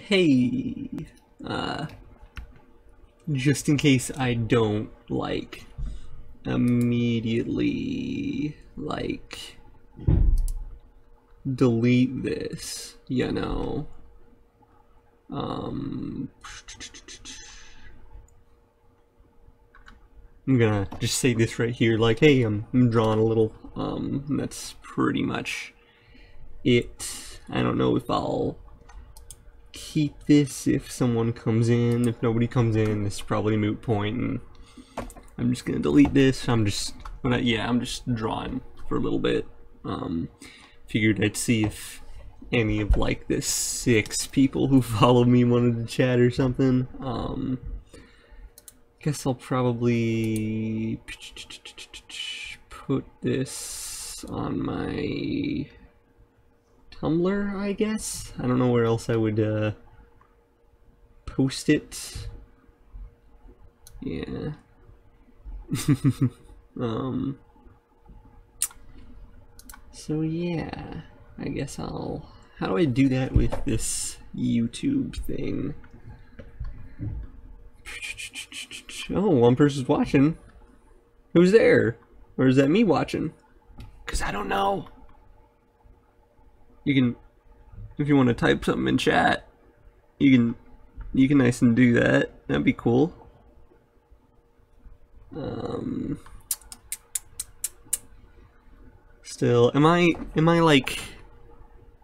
Hey, just in case I don't, immediately, delete this, I'm gonna just say this right here, hey, I'm drawing a little, that's pretty much it. I don't know if I'll keep this if someone comes in. If nobody comes in, this is probably a moot point, and I'm just gonna delete this. I'm just drawing for a little bit. Figured I'd see if any of the 6 people who follow me wanted to chat or something. Guess I'll probably put this on my Tumblr, I guess. I don't know where else I would post it. Yeah. So yeah, I guess I'll... How do I do that with this YouTube thing? Oh, one person's watching. Who's there? Or is that me watching? 'Cause I don't know. You can, if you want to type something in chat, you can nice and do that. That'd be cool. Still, am I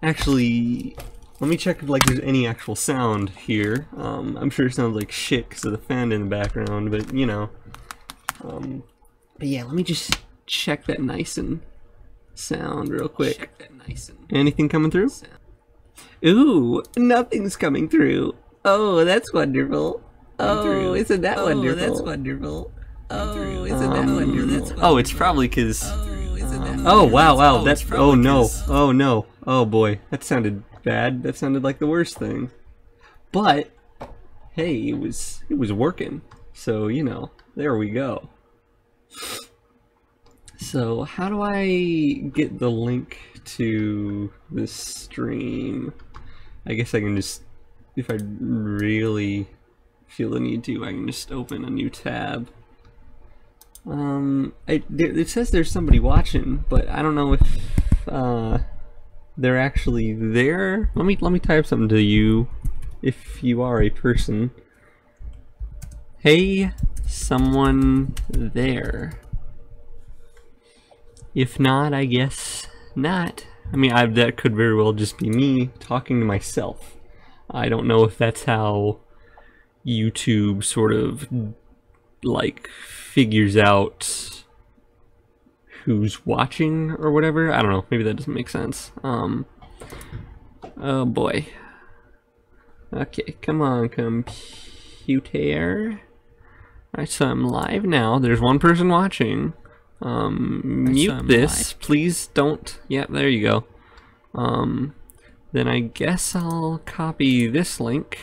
actually, let me check if there's any actual sound here. I'm sure it sounds like shit because of the fan in the background, but but yeah, let me just check that nice and sound real quick. Anything coming through? Ooh, nothing's coming through. Oh, that's wonderful. Oh, isn't that wonderful? That's wonderful. Oh, isn't that wonderful? Oh, it's probably because. Oh wow, that's. Oh no, oh no, oh boy, that sounded bad. That sounded like the worst thing. But hey, it was working. So there we go. So how do I get the link to this stream? I guess I can just, if I really feel the need to, I can just open a new tab. It says there's somebody watching, but I don't know if they're actually there. Let me type something to you, if you are a person. Hey, someone there. If not, I guess not. I mean, that could very well just be me talking to myself. I don't know if that's how YouTube sort of figures out who's watching or whatever. I don't know. Maybe that doesn't make sense. Oh boy. Okay, come on, computer. Alright, so I'm live now. There's one person watching. Mute this, please don't. Yeah, there you go. Then I guess I'll copy this link,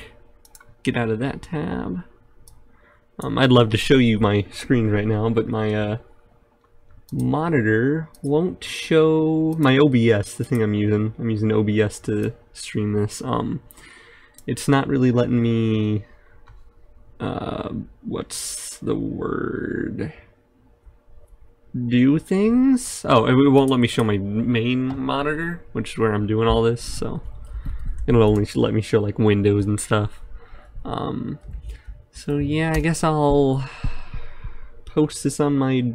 get out of that tab. I'd love to show you my screen right now, but my monitor won't show my OBS, the thing I'm using. I'm using OBS to stream this. It's not really letting me, what's the word? Do things? Oh, it won't let me show my main monitor, which is where I'm doing all this, so it'll only let me show windows and stuff. So yeah, I guess I'll post this on my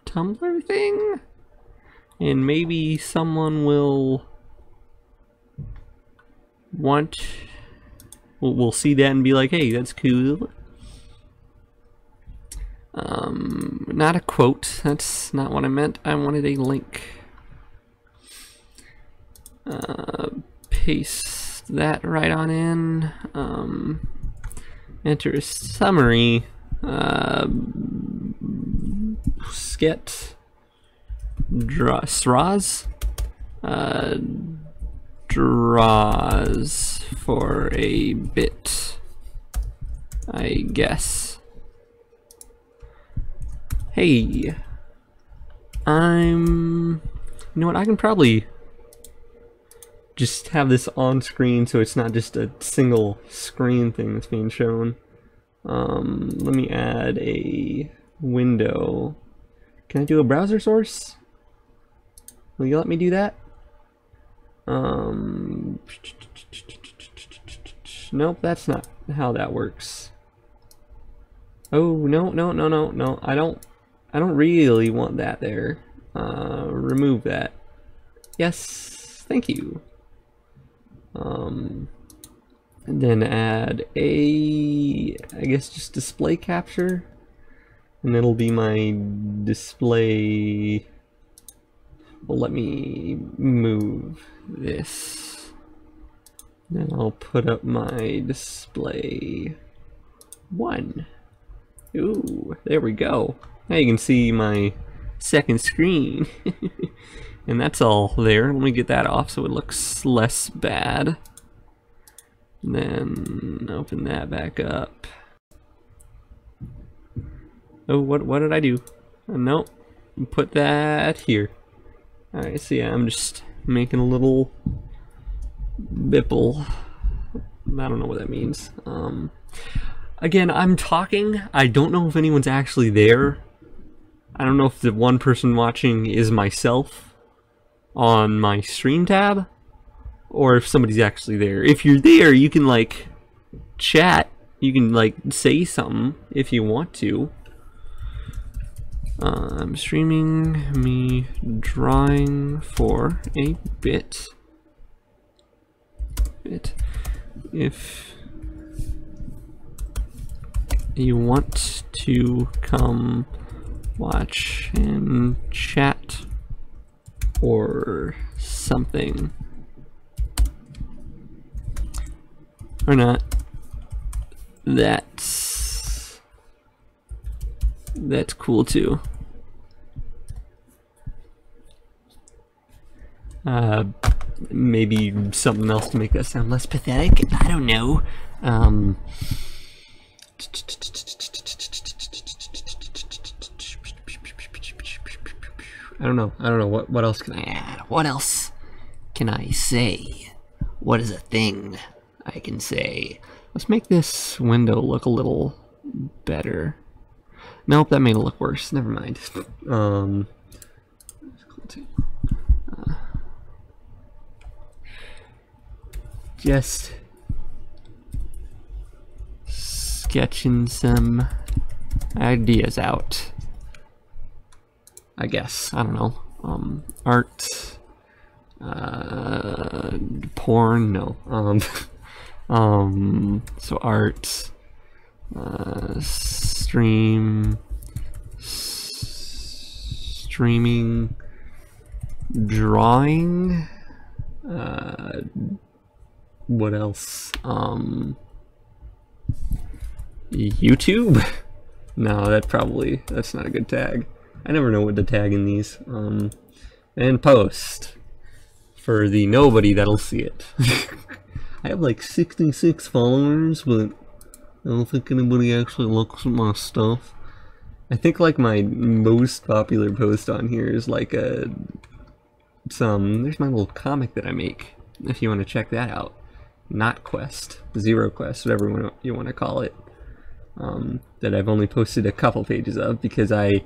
Tumblr thing, and maybe someone will will see that and be like, hey, that's cool. Not a quote, that's not what I meant. I wanted a link. Paste that right on in. Enter a summary. Sket Draws. Draws for a bit, I guess. Hey, you know what, I can probably just have this on screen so it's not just a single screen thing that's being shown. Let me add a window. Can I do a browser source? Will you let me do that? Nope, that's not how that works. Oh, no. I don't really want that there. Remove that. Yes, thank you. And then add a, I guess, just display capture, and it'll be my display. Well, let me move this. Then I'll put up my display 1. Ooh, there we go. Now you can see my second screen. And that's all there. Let me get that off so it looks less bad. And then open that back up. Oh, what did I do? Nope. Put that here. Alright, so yeah, I'm just making a little bipple. I don't know what that means. Again, I'm talking. I don't know if anyone's actually there. I don't know if the one person watching is myself on my stream tab, or if somebody's actually there. If you're there, you can like chat, you can like say something if you want to. I'm streaming me drawing for a bit. If you want to come watch and chat or something, or not, that's cool too. Maybe something else to make that sound less pathetic. I don't know. I don't know. What else can I add? What else can I say? What is a thing I can say? Let's make this window look a little better. Nope, that made it look worse. Never mind. Just sketching some ideas out, I guess. I don't know. Art, porn, no. So art, streaming, drawing, what else? YouTube? No, that's not a good tag. I never know what to tag in these. And post for the nobody that'll see it. I have like 66 followers, but I don't think anybody actually looks at my stuff. I think like my most popular post on here is like there's my little comic that I make, if you want to check that out. Not Quest, Zero Quest, whatever you want to call it. That I've only posted a couple pages of because I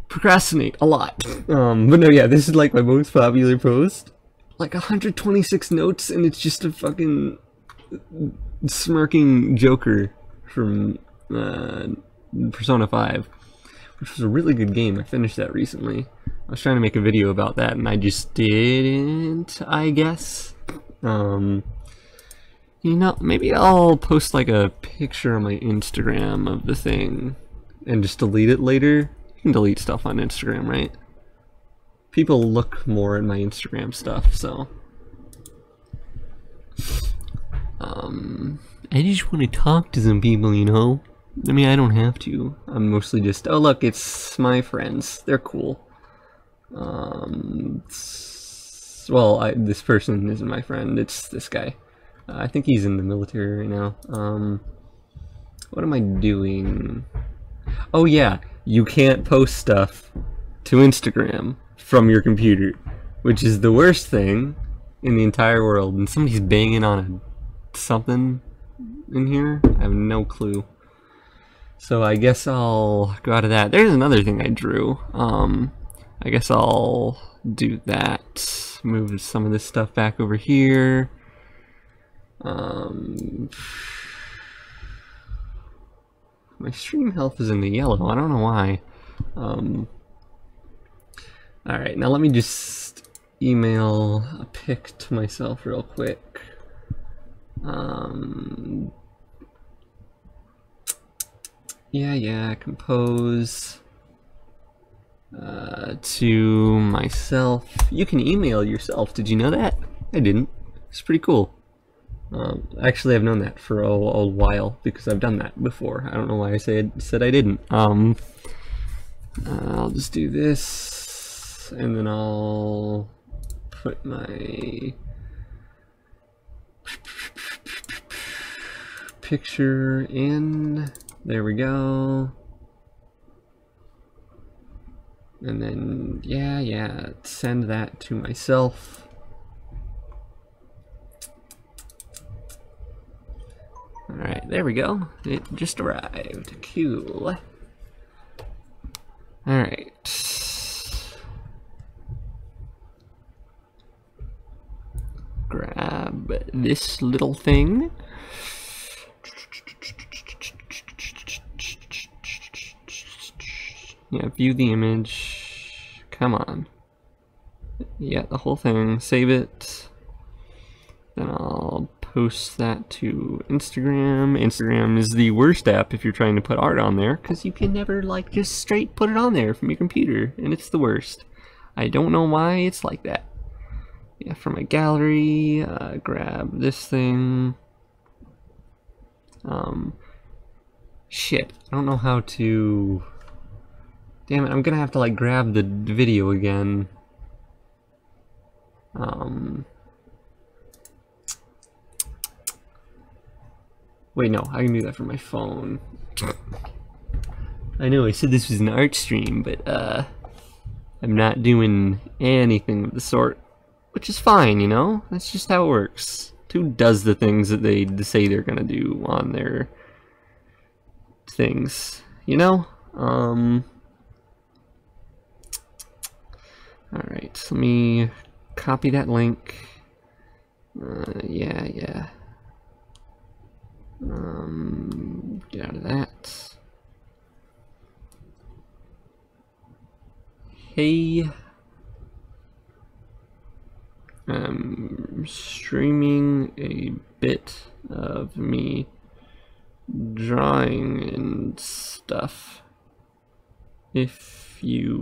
procrastinate a lot. But no, yeah, this is like my most popular post. Like 126 notes, and it's just a fucking smirking Joker from Persona 5, which was a really good game. I finished that recently. I was trying to make a video about that, and I just didn't, I guess. You know, maybe I'll post like a picture on my Instagram of the thing and just delete it later. You can delete stuff on Instagram, right? People look more at my Instagram stuff, so. I just want to talk to some people, you know? I mean, I don't have to. I'm mostly just, oh look, it's my friends. They're cool. Well, this person isn't my friend, it's this guy. I think he's in the military right now. What am I doing? Oh yeah, you can't post stuff to Instagram from your computer, which is the worst thing, in the entire world, and somebody's banging on something in here. I have no clue. So I guess I'll go out of that. There's another thing I drew. I guess I'll do that. Move some of this stuff back over here. My stream health is in the yellow. I don't know why. Alright, now let me just email a pic to myself real quick. Yeah, compose to myself. You can email yourself. Did you know that? I didn't. It's pretty cool. Actually, I've known that for a while because I've done that before. I don't know why I said I didn't. I'll just do this, and then I'll put my picture in. There we go. And then, yeah, send that to myself. Alright, there we go. It just arrived. Cool. Alright. Grab this little thing. Yeah, view the image. Come on. Yeah, the whole thing. Save it. Then I'll post that to Instagram. Instagram is the worst app if you're trying to put art on there, because you can never, like, just straight put it on there from your computer, and it's the worst. I don't know why it's like that. Yeah, from my gallery, grab this thing. Shit, I don't know how to... Damn it, I'm gonna have to, like, grab the video again. Wait, no, I can do that from my phone. I know I said this was an art stream, but I'm not doing anything of the sort, which is fine, you know? That's just how it works. Who does the things that they say they're gonna do on their things, you know? Alright, let me copy that link. Yeah. Get out of that. Hey. I'm streaming a bit of me drawing and stuff. If you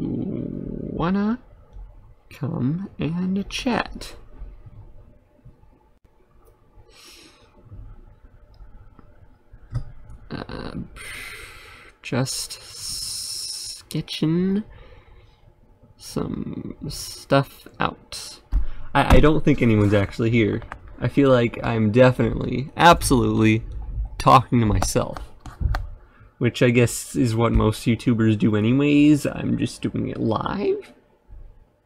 wanna come and chat. Just sketching some stuff out. I don't think anyone's actually here. I feel like I'm definitely, absolutely talking to myself, which I guess is what most YouTubers do anyways. I'm just doing it live,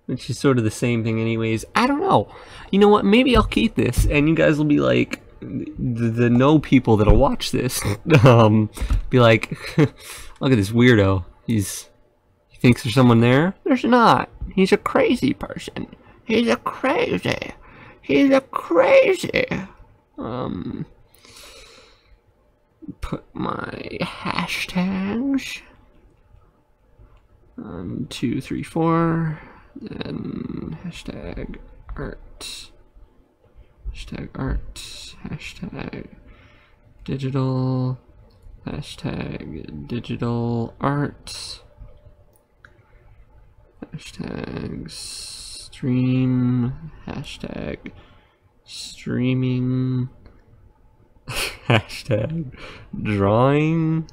which is sort of the same thing anyways. I don't know. You know what? Maybe I'll keep this, and you guys will be like, the no people that'll watch this, be like, look at this weirdo. He thinks there's someone there. There's not. He's a crazy person. He's a crazy. Put my hashtags. 1, 2, 3, 4. Then hashtag art. Hashtag art. Hashtag digital. Hashtag digital art. Hashtag stream. Hashtag streaming. Hashtag drawing.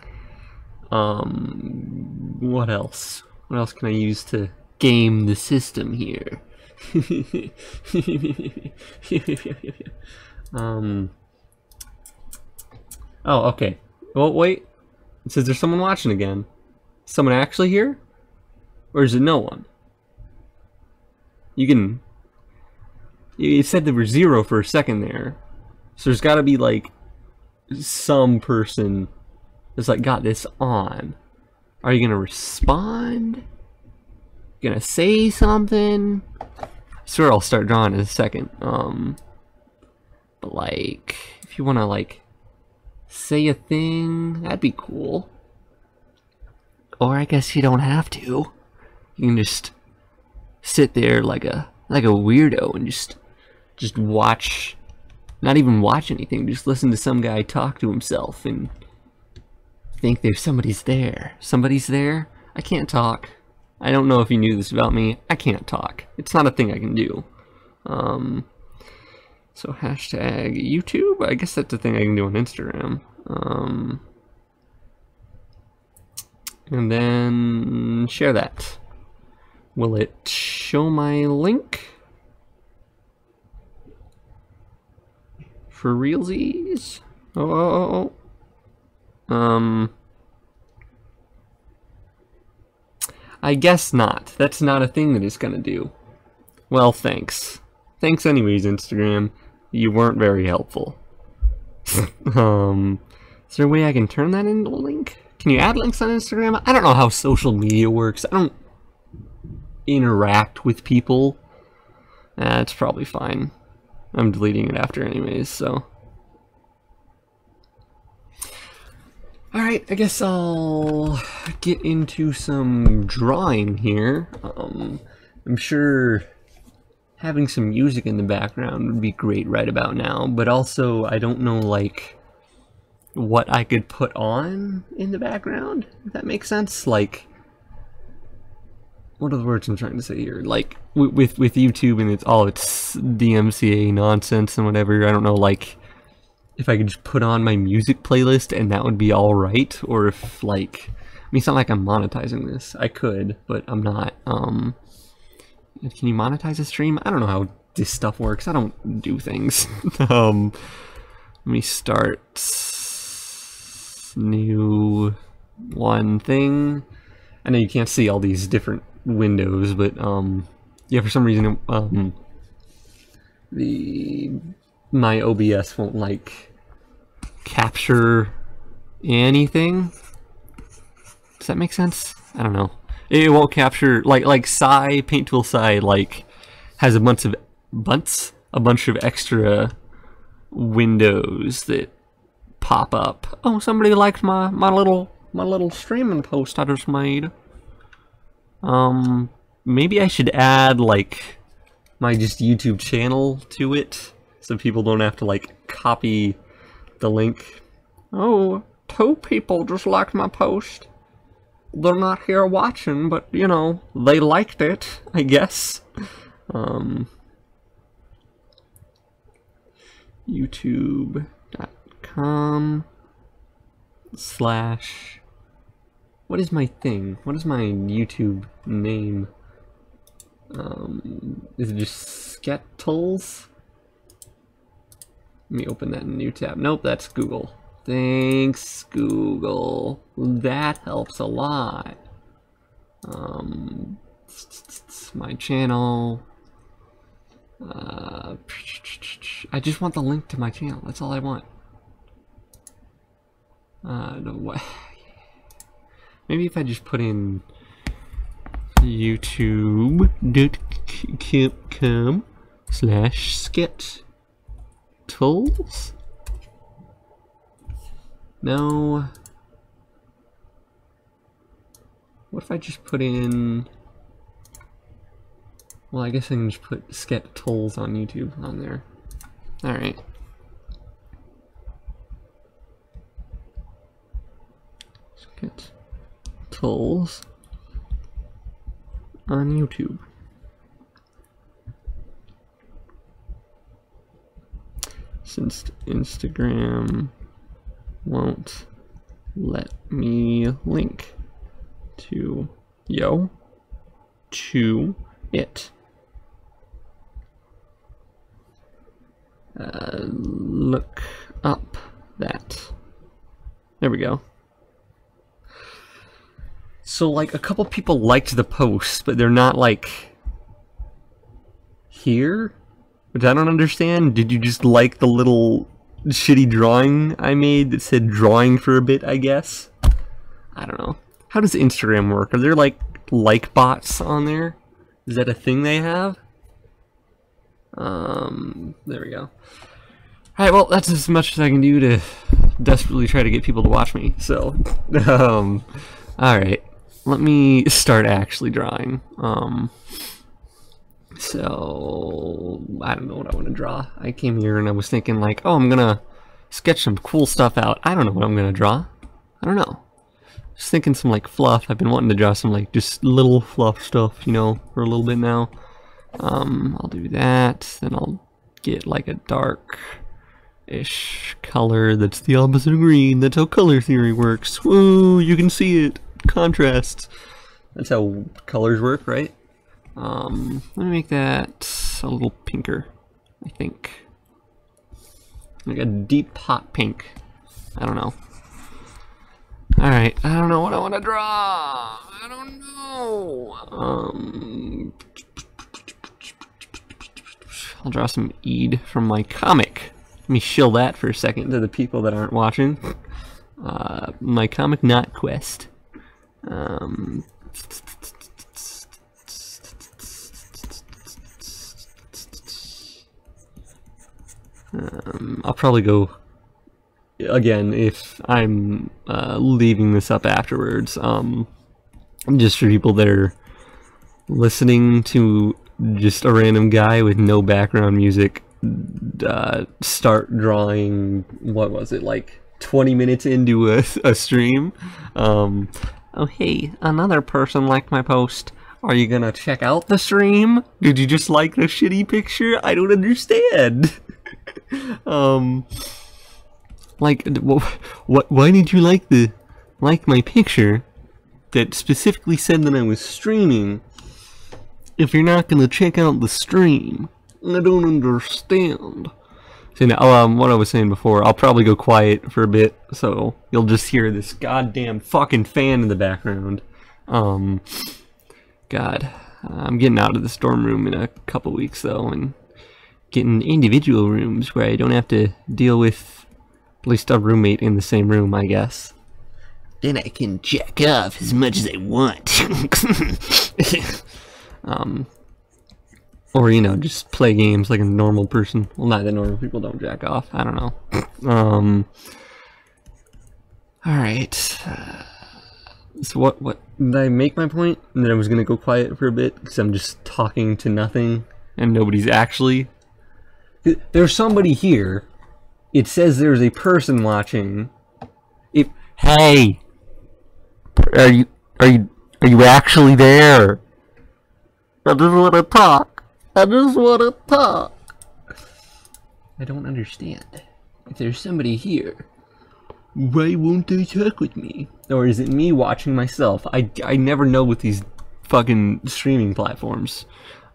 What else? What else can I use to game the system here? Oh, okay. Well, wait. It says there's someone watching again. Someone actually here? Or is it no one? You It said there was 0 for a second there. So there's got to be like some person that's like got this on. Are you gonna respond? Gonna say something? I swear I'll start drawing in a second. But like, if you wanna like say a thing, that'd be cool. Or I guess you don't have to. You can just sit there like a weirdo and just watch, not even watch anything, just listen to some guy talk to himself and think there's somebody's there. Somebody's there? I can't talk. I don't know if you knew this about me. I can't talk. It's not a thing I can do. So hashtag YouTube? I guess that's a thing I can do on Instagram. And then share that. Will it show my link? For realsies? Oh. I guess not. That's not a thing that it's gonna do. Well, thanks. Thanks anyways, Instagram. You weren't very helpful. Is there a way I can turn that into a link? Can you add links on Instagram? I don't know how social media works. I don't interact with people. That's probably fine. I'm deleting it after anyways, so. Alright, I guess I'll get into some drawing here. I'm sure having some music in the background would be great right about now, but also I don't know like what I could put on in the background, if that makes sense. Like, what are the words I'm trying to say here? Like, with YouTube and it's all its DMCA nonsense and whatever, I don't know, like, if I could just put on my music playlist and that would be alright, or if, like, I mean, it's not like I'm monetizing this. I could, but I'm not. Can you monetize a stream? I don't know how this stuff works. I don't do things. Let me start new one thing. I know you can't see all these different windows, but yeah, for some reason my OBS won't like capture anything. Does that make sense? I don't know. It won't capture like Psy, Paint Tool Psy like has a bunch of extra windows that pop up. Oh, somebody liked my little streaming post I just made. Maybe I should add like my just YouTube channel to it so people don't have to like copy the link. Oh, 2 people just liked my post. They're not here watching, but you know, they liked it, I guess. YouTube.com/ what is my thing? What is my YouTube name? Is it just Sket Draws? Let me open that in a new tab. Nope, that's Google. Thanks, Google. That helps a lot. My channel. I just want the link to my channel. That's all I want. Maybe if I just put in youtube.com/Sket Draws. No. What if I just put in... Well, I guess I can just put Sket Draws on YouTube on there. Alright. Sket Draws on YouTube. Since Instagram won't let me link to it. Look up that. There we go. So like a couple people liked the post, but they're not like here. which I don't understand. Did you just like the little shitty drawing I made that said drawing for a bit, I guess? I don't know. How does Instagram work? Are there like bots on there? Is that a thing they have? There we go. Alright, well, that's as much as I can do to desperately try to get people to watch me, so, alright, let me start actually drawing. So, I don't know what I want to draw. I came here and I was thinking like, oh, I'm gonna sketch some cool stuff out. I don't know what I'm gonna draw. I don't know. Just thinking some like fluff. I've been wanting to draw some like just little fluff stuff, you know, for a little bit now. I'll do that, then I'll get like a dark-ish color that's the opposite of green. That's how color theory works. Woo, you can see it. Contrasts. That's how colors work, right? Let me make that a little pinker, I think. Like a deep hot pink. I don't know. Alright, I don't know what I want to draw. I don't know. I'll draw some Eid from my comic. Let me shill that for a second to the people that aren't watching. My comic Not Quest. I'll probably go again if I'm leaving this up afterwards. Just for people that are listening to just a random guy with no background music start drawing, what was it, like 20 minutes into a stream. Oh hey, another person liked my post. Are you gonna check out the stream? Did you just like the shitty picture? I don't understand. Like, why did you like my picture that specifically said that I was streaming if you're not gonna check out the stream? I don't understand. So now, what I was saying before, I'll probably go quiet for a bit, so you'll just hear this goddamn fucking fan in the background. God, I'm getting out of the dorm room in a couple weeks though, and getting individual rooms where I don't have to deal with at least a roommate in the same room, I guess. Then I can jack off as much as I want. Or, you know, just play games like a normal person. Well, not that normal people don't jack off. I don't know. Alright. So what, did I make my point? And then I was gonna go quiet for a bit, because I'm just talking to nothing, and nobody's actually... There's somebody here. It says there's a person watching. Hey! Are you actually there? I just want to talk. I just want to talk. I don't understand. If there's somebody here, why won't they talk with me? Or is it me watching myself? I never know with these fucking streaming platforms.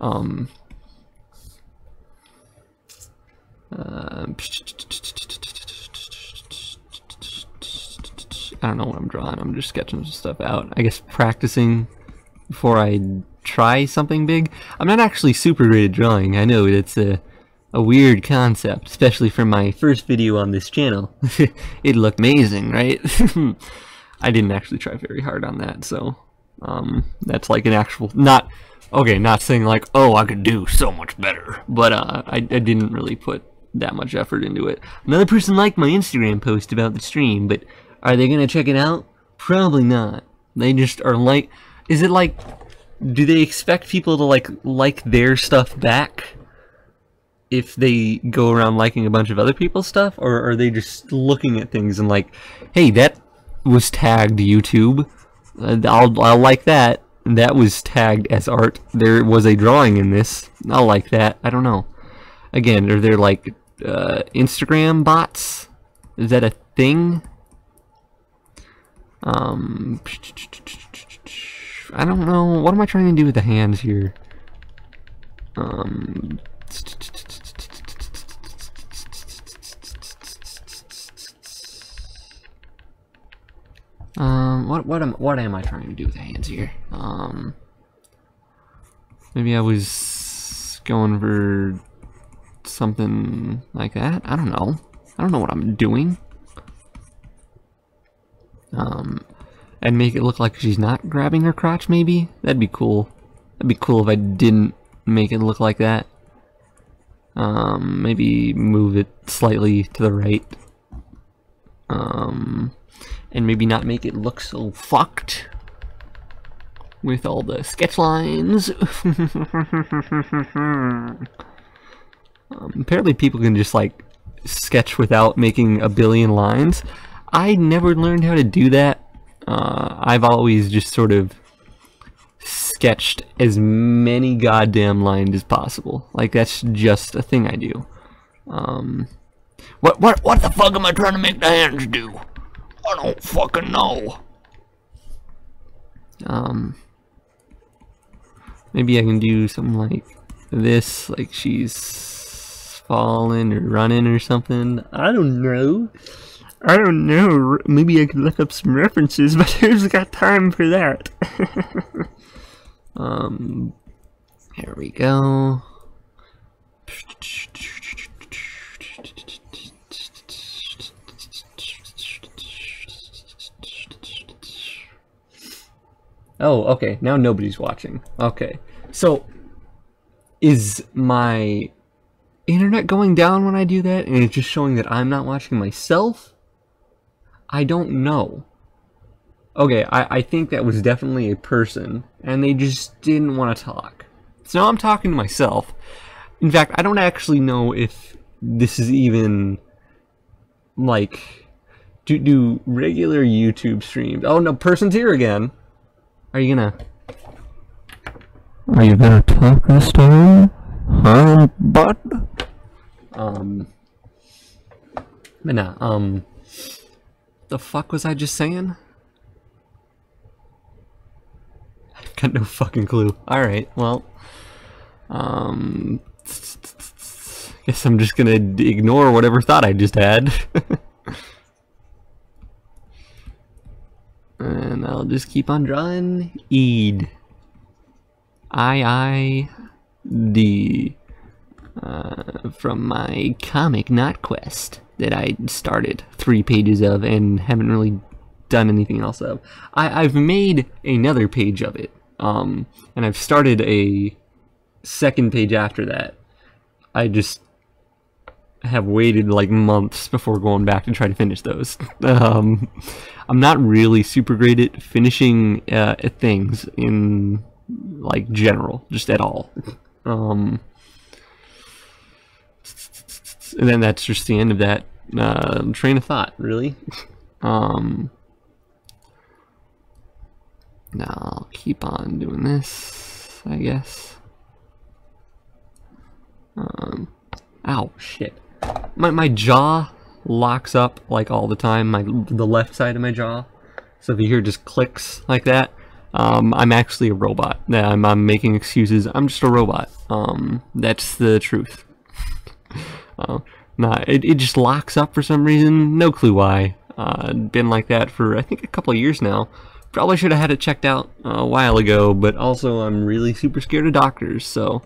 I don't know what I'm drawing. I'm just sketching some stuff out. I guess practicing before I try something big. I'm not actually super great at drawing. I know it's a weird concept, especially for my first video on this channel. It looked amazing, right? I didn't actually try very hard on that, so that's like an actual not saying like, oh, I could do so much better, but I didn't really put that much effort into it. Another person liked my Instagram post about the stream, but are they gonna check it out? Probably not. They just are like, is it like, do they expect people to like their stuff back if they go around liking a bunch of other people's stuff, or are they just looking at things and like, hey, that was tagged YouTube, I'll like that. That was tagged as art. There was a drawing in this. I'll like that. I don't know. Again, are there like Instagram bots? Is that a thing? I don't know. What am I trying to do with the hands here? What am I trying to do with the hands here? Maybe I was going for something like that. I don't know. I don't know what I'm doing. And make it look like she's not grabbing her crotch, maybe? That'd be cool. That'd be cool if I didn't make it look like that. Maybe move it slightly to the right. And maybe not make it look so fucked with all the sketch lines. Apparently people can just like sketch without making a billion lines. I never learned how to do that. I've always just sort of sketched as many goddamn lines as possible. Like, that's just a thing I do. What the fuck am I trying to make the hands do? I don't fucking know. Maybe I can do something like this, like she's falling or running or something. I don't know. Maybe I could look up some references, but who's got time for that? Here we go. Oh, okay. Now nobody's watching. Okay. So, is my internet going down when I do that? And it's just showing that I'm not watching myself? I don't know. Okay, I think that was definitely a person, and they just didn't want to talk. So now I'm talking to myself. In fact, I don't actually know if this is even, like, do regular YouTube streams... Oh, no, person's here again. Are you gonna talk this time? Huh, bud? But nah, the fuck was I just saying? I've got no fucking clue. Alright, well, guess I'm just gonna ignore whatever thought I just had. And I'll just keep on drawing. Eid. I-I-D. From my comic Not Quest that I started 3 pages of and haven't really done anything else of. I've made another page of it, and I've started a second page after that. I just have waited like months before going back to try to finish those. I'm not really super great at finishing things in like general, just at all. And then that's just the end of that train of thought, really. Now I'll keep on doing this, I guess. Ow, shit. My jaw locks up like all the time, the left side of my jaw. So if you hear just clicks like that, I'm actually a robot. I'm making excuses. I'm just a robot. That's the truth. Nah, it just locks up for some reason. No clue why. Been like that for I think a couple of years now. Probably should have had it checked out a while ago, but also I'm really super scared of doctors, so,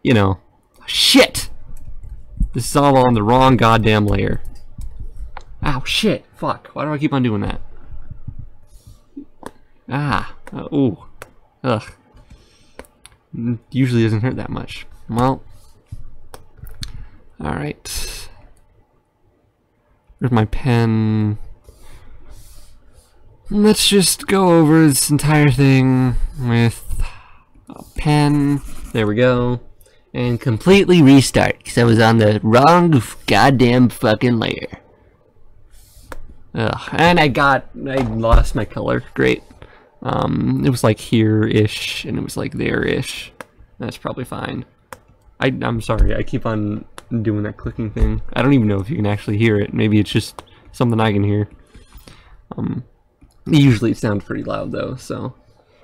you know. Shit! This is all on the wrong goddamn layer. Ow, shit! Fuck, why do I keep on doing that? Ah, ooh. Ugh. Usually doesn't hurt that much. Well. Alright. Where's my pen? Let's just go over this entire thing with a pen. There we go. And completely restart, because I was on the wrong goddamn fucking layer. Ugh. And I lost my color. Great. It was like here-ish, and it was like there-ish. That's probably fine. I'm sorry, I keep on doing that clicking thing. I don't even know if you can actually hear it. Maybe it's just something I can hear. Usually it sounds pretty loud though, so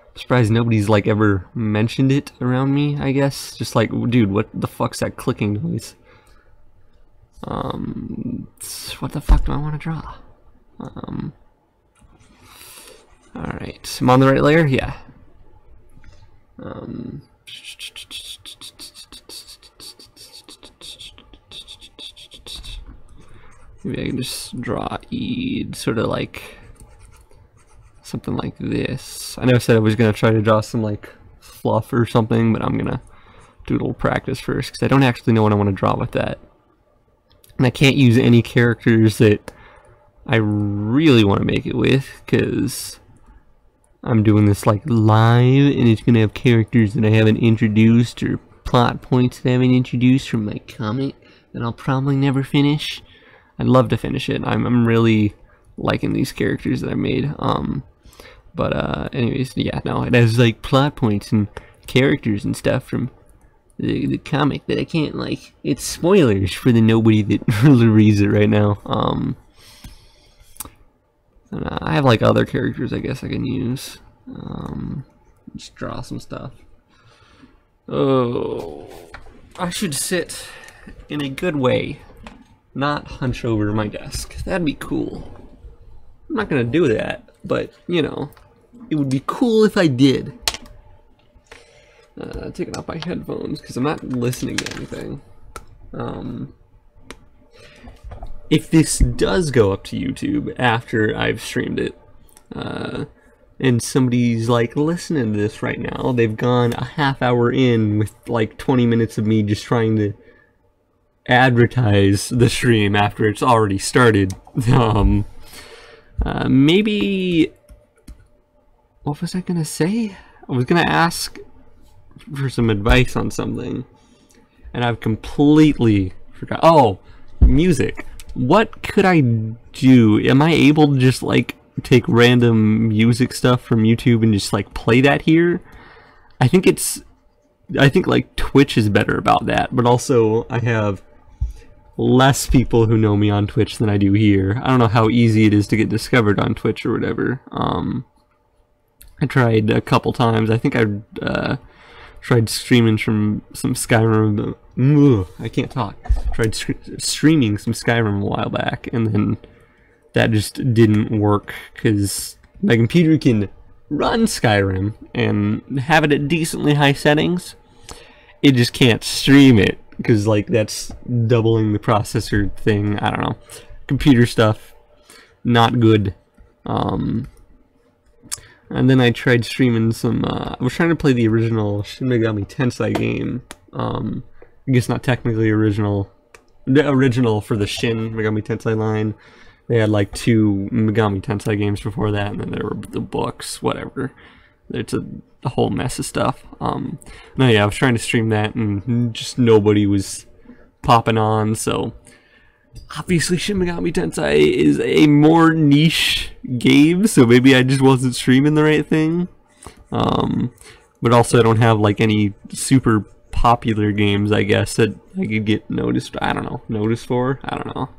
I'm surprised nobody's like ever mentioned it around me, I guess. Just like, dude, what the fuck's that clicking noise? What the fuck do I want to draw? Alright, am I on the right layer? Yeah. Maybe I can just draw sort of like something like this. I know I said I was gonna try to draw some like fluff or something, but I'm gonna do a little practice first because I don't actually know what I want to draw with that. And I can't use any characters that I really want to make it with because I'm doing this like live and it's gonna have characters that I haven't introduced or plot points that I haven't introduced from my comic that I'll probably never finish. I'd love to finish it. I'm really liking these characters that I made. Anyways, yeah, no, it has like plot points and characters and stuff from the comic that I can't like. It's spoilers for the nobody that really reads it right now. I have like other characters I guess I can use. Just draw some stuff. Oh, I should sit in a good way, not hunch over my desk. That'd be cool. I'm not gonna do that, but you know, it would be cool if I did. Taking off my headphones because I'm not listening to anything. If this does go up to YouTube after I've streamed it, and somebody's like listening to this right now, they've gone a half hour in with like 20 minutes of me just trying to advertise the stream after it's already started. Maybe, what was I gonna say? I was gonna ask for some advice on something and I've completely forgot. Oh, music. What could I do? Am I able to just like take random music stuff from YouTube and just like play that here? I think like Twitch is better about that, but also I have less people who know me on Twitch than I do here. I don't know how easy it is to get discovered on Twitch or whatever. I tried a couple times. I think I tried streaming from some Skyrim. I can't talk. Tried streaming some Skyrim a while back, and then that just didn't work because my computer can run Skyrim and have it at decently high settings. It just can't stream it because like that's doubling the processor thing. I don't know. Computer stuff, not good. And then I tried streaming some, I was trying to play the original Shin Megami Tensei game. I guess not technically original. The original for the Shin Megami Tensei line. They had like 2 Megami Tensei games before that, and then there were the books, whatever. It's a whole mess of stuff. No, yeah, I was trying to stream that, and just nobody was popping on, so obviously Shin Megami Tensei is a more niche game, so maybe I just wasn't streaming the right thing. But also I don't have like any super popular games, I guess, that I could get noticed. I don't know. Noticed for? I don't know.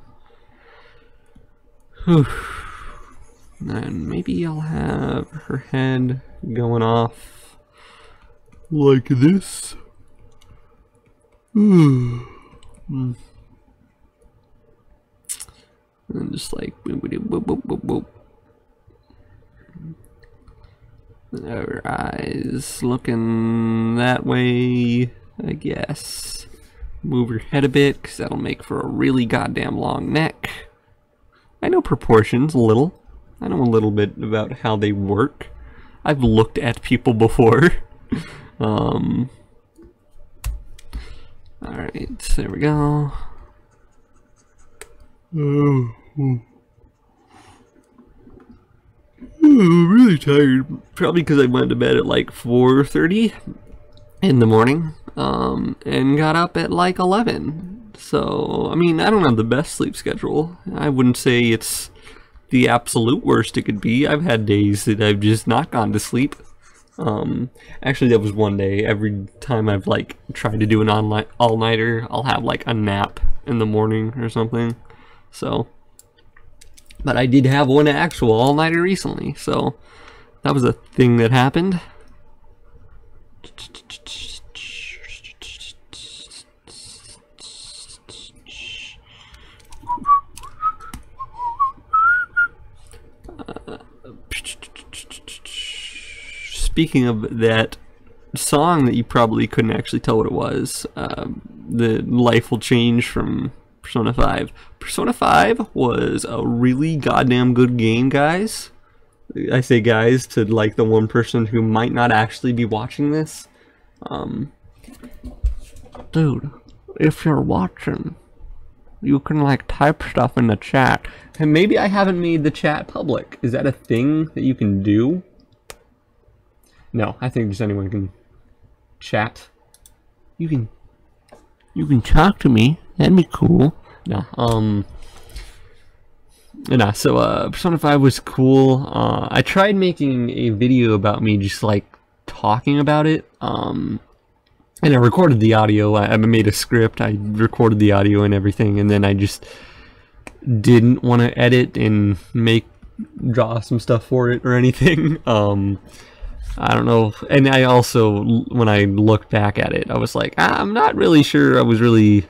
Whew. And maybe I'll have her head going off like this. And just like boop, boop, boop, boop, boop, boop. Her eyes looking that way, I guess. Move her head a bit, because that'll make for a really goddamn long neck. I know proportions a little. I know a little bit about how they work. I've looked at people before. Alright, there we go. I'm really tired. Probably because I went to bed at like 4:30 in the morning, and got up at like 11. So, I mean, I don't have the best sleep schedule. I wouldn't say it's the absolute worst it could be. I've had days that I've just not gone to sleep. Actually, that was one day. Every time I've like tried to do an all-nighter, I'll have like a nap in the morning or something. So, but I did have one actual all-nighter recently, so that was a thing that happened. Speaking of that song that you probably couldn't actually tell what it was, the Life Will Change from Persona 5. Persona 5 was a really goddamn good game, guys. I say guys to like the one person who might not actually be watching this. Dude, if you're watching, you can like type stuff in the chat. And maybe I haven't made the chat public. Is that a thing that you can do? No, I think just anyone can chat. You can talk to me. That'd be cool. No, so Persona 5 was cool. I tried making a video about me just like talking about it. And I recorded the audio. I made a script. I recorded the audio and everything, and then I just didn't want to edit and draw some stuff for it or anything. I don't know. And I also, when I looked back at it, I was like, I'm not really sure I was really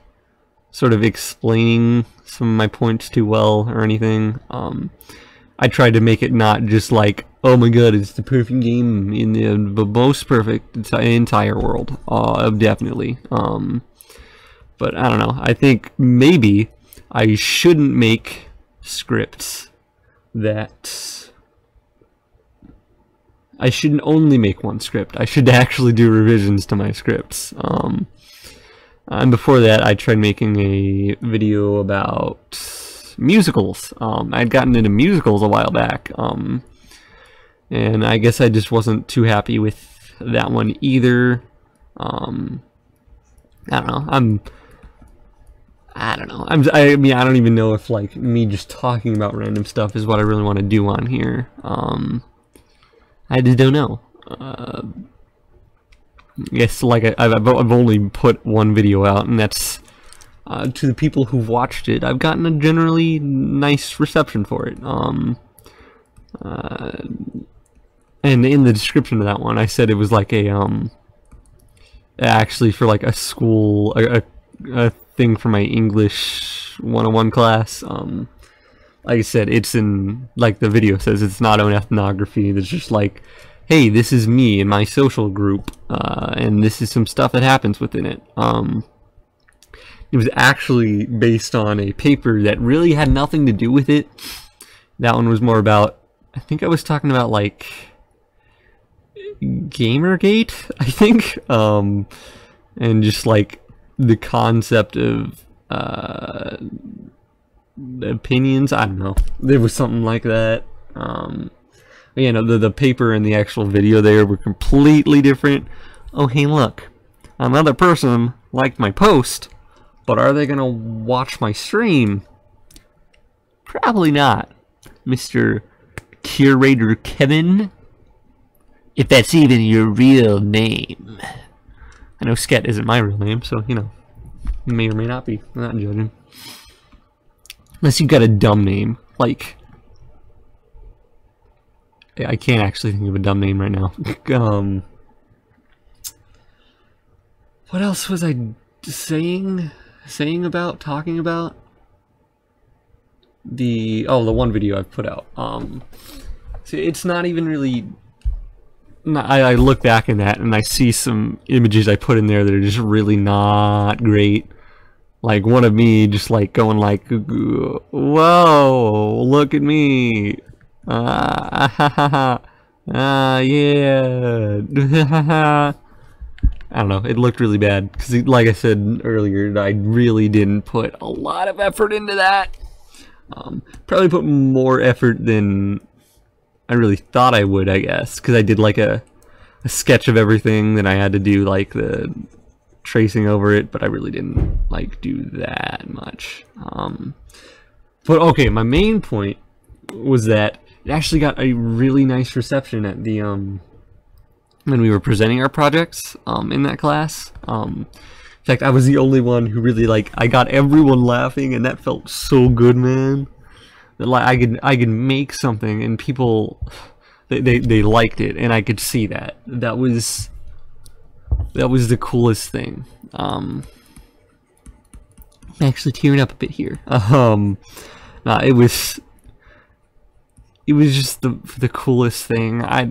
sort of explaining some of my points too well or anything. I tried to make it not just like, oh my god, it's the perfect game in the most perfect entire world. Definitely. But I don't know. I think maybe I shouldn't make scripts that... I shouldn't only make one script. I should actually do revisions to my scripts. And before that, I tried making a video about musicals. I'd gotten into musicals a while back, and I guess I just wasn't too happy with that one either. I don't know. I mean, I don't even know if like me just talking about random stuff is what I really want to do on here. I just don't know. Yes, like I've only put one video out, and that's to the people who've watched it. I've gotten a generally nice reception for it. And in the description of that one, I said it was like a actually for like a school a thing for my English 101 class. Like I said, it's in, like the video says, it's not an ethnography. It's just like, hey, this is me and my social group, and this is some stuff that happens within it. It was actually based on a paper that really had nothing to do with it. That one was more about, I think I was talking about like Gamergate, I think, and just like the concept of opinions. I don't know. There was something like that. You know, the paper and the actual video there were completely different. Oh, hey, look. Another person liked my post, but are they gonna watch my stream? Probably not. Mr. Curator Kevin. If that's even your real name. I know Sket isn't my real name, so, you know, may or may not be. I'm not judging. Unless you've got a dumb name, like... I can't actually think of a dumb name right now. What else was I talking about? The one video I've put out. See, it's not even really... I look back in that and I see some images I put in there that are just really not great. Like one of me just like going like, whoa, look at me. Yeah. I don't know, it looked really bad because, like I said earlier, I really didn't put a lot of effort into that. Probably put more effort than I really thought I would, I guess, because I did like a sketch of everything, then I had to do like the tracing over it, but I really didn't like do that much. But okay, my main point was that it actually got a really nice reception at the when we were presenting our projects in that class. In fact, I was the only one who really I got everyone laughing, and that felt so good, man. That like I could make something and people they liked it, and I could see that. That was the coolest thing. I'm actually tearing up a bit here. It was just the coolest thing. I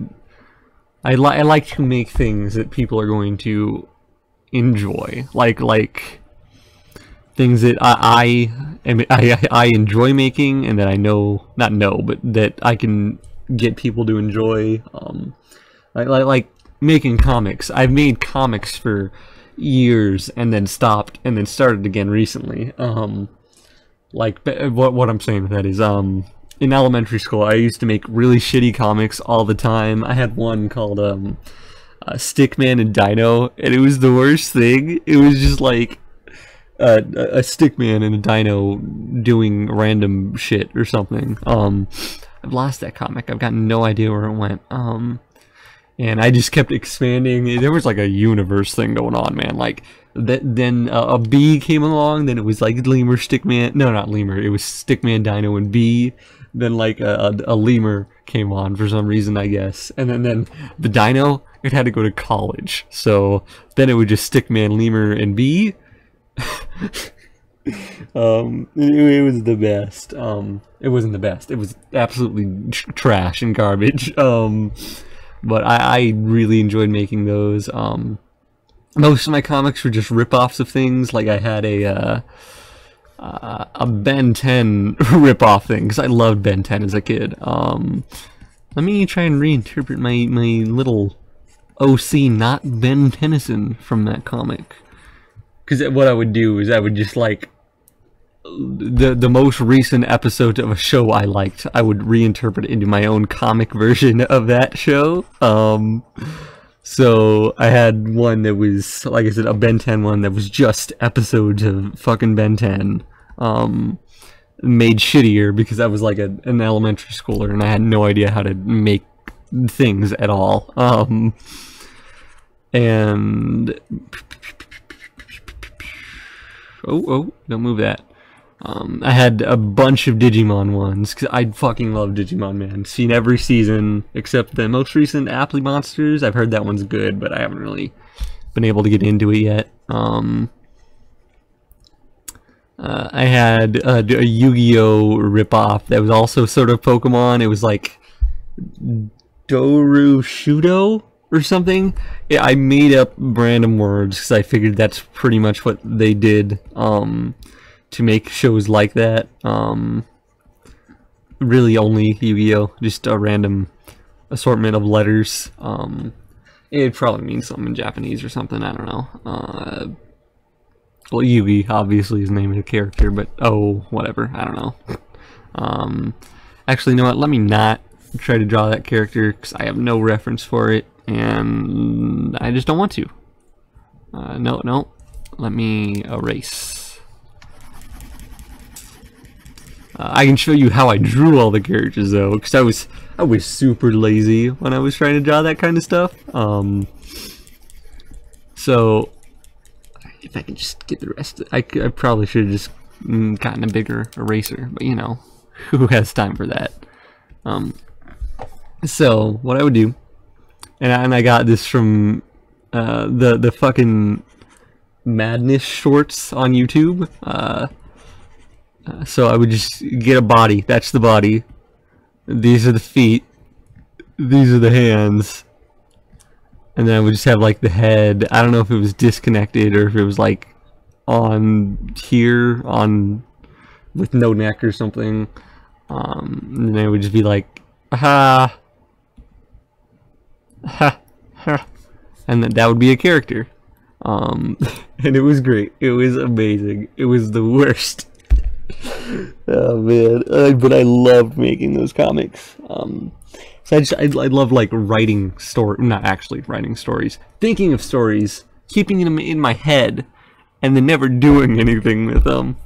like to make things that people are going to enjoy. Like things that I enjoy making, and that I know, not know, but that I can get people to enjoy. Like making comics. I've made comics for years and then stopped and then started again recently. Like what I'm saying with that is in elementary school I used to make really shitty comics all the time. I had one called Stickman and Dino, and it was the worst thing. It was just like a Stickman and a Dino doing random shit or something. I've lost that comic. I've got no idea where it went. And I just kept expanding. There was like a universe thing going on, man. Like then a bee came along. Then it was like Lemur, Stickman. No, not Lemur. It was Stickman, Dino, and Bee. Then like a lemur came on for some reason, I guess. And then the Dino, it had to go to college. So then it was just Stickman, Lemur, and Bee. It was the best. It wasn't the best. It was absolutely trash and garbage. But I really enjoyed making those. Most of my comics were just rip-offs of things. Like I had a Ben 10 rip-off thing, because I loved Ben 10 as a kid. Let me try and reinterpret my little OC, not Ben Tennyson, from that comic. Because what I would do is I would just like the most recent episode of a show I liked, I would reinterpret it into my own comic version of that show. So I had one that was, like I said, a Ben 10 one that was just episodes of fucking Ben 10. Made shittier because I was like an elementary schooler and I had no idea how to make things at all. And oh, don't move that. I had a bunch of Digimon ones, because I fucking love Digimon, man. Seen every season, except the most recent Apply Monsters. I've heard that one's good, but I haven't really been able to get into it yet. I had a Yu-Gi-Oh! Ripoff that was also sort of Pokemon. It was like Doru Shudo or something. Yeah, I made up random words because I figured that's pretty much what they did to make shows like that. Really only Yu-Gi-Oh! Just a random assortment of letters. It probably means something in Japanese or something, I don't know. Well, Yugi obviously is the name of the character, but oh, whatever, I don't know. Actually, you know what, let me not try to draw that character because I have no reference for it and I just don't want to. No, let me erase. I can show you how I drew all the characters though, because I was super lazy when I was trying to draw that kind of stuff. So if I can just get the rest, I probably should have just gotten a bigger eraser, but you know, who has time for that? So what I would do, and I got this from the fucking Madness shorts on YouTube. So I would just get a body. That's the body. These are the feet. These are the hands. And then I would just have like the head. I don't know if it was disconnected or if it was like on here, on with no neck or something. And then it would just be like, ha, ha, ha. And that would be a character. And it was great. It was amazing. It was the worst. Oh man, but I loved making those comics. So I love like writing not actually writing stories, thinking of stories, keeping them in my head, and then never doing anything with them.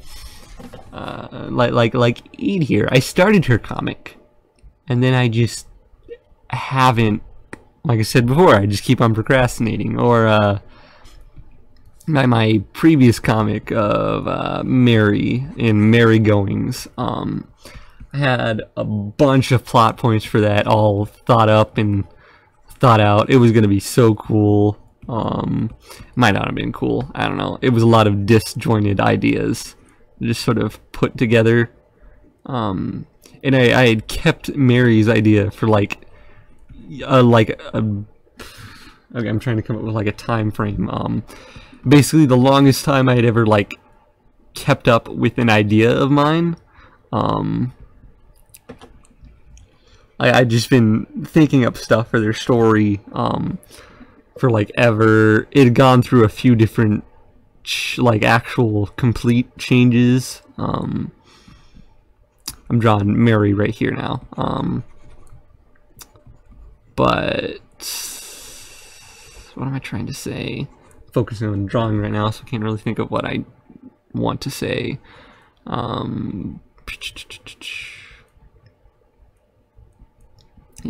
Like Eid here, I started her comic, and then I just haven't. Like I said before, I just keep on procrastinating. Or my previous comic of Mary in Merry Goings. I had a bunch of plot points for that, all thought up and thought out. It was going to be so cool. Might not have been cool. I don't know. It was a lot of disjointed ideas just sort of put together. And I had kept Mary's idea for okay, I'm trying to come up with like a time frame. Basically the longest time I had ever like kept up with an idea of mine. I just been thinking up stuff for their story for like ever. It had gone through a few different like actual complete changes. I'm drawing Mary right here now. But what am I trying to say? Focusing on drawing right now, so I can't really think of what I want to say. Yeah,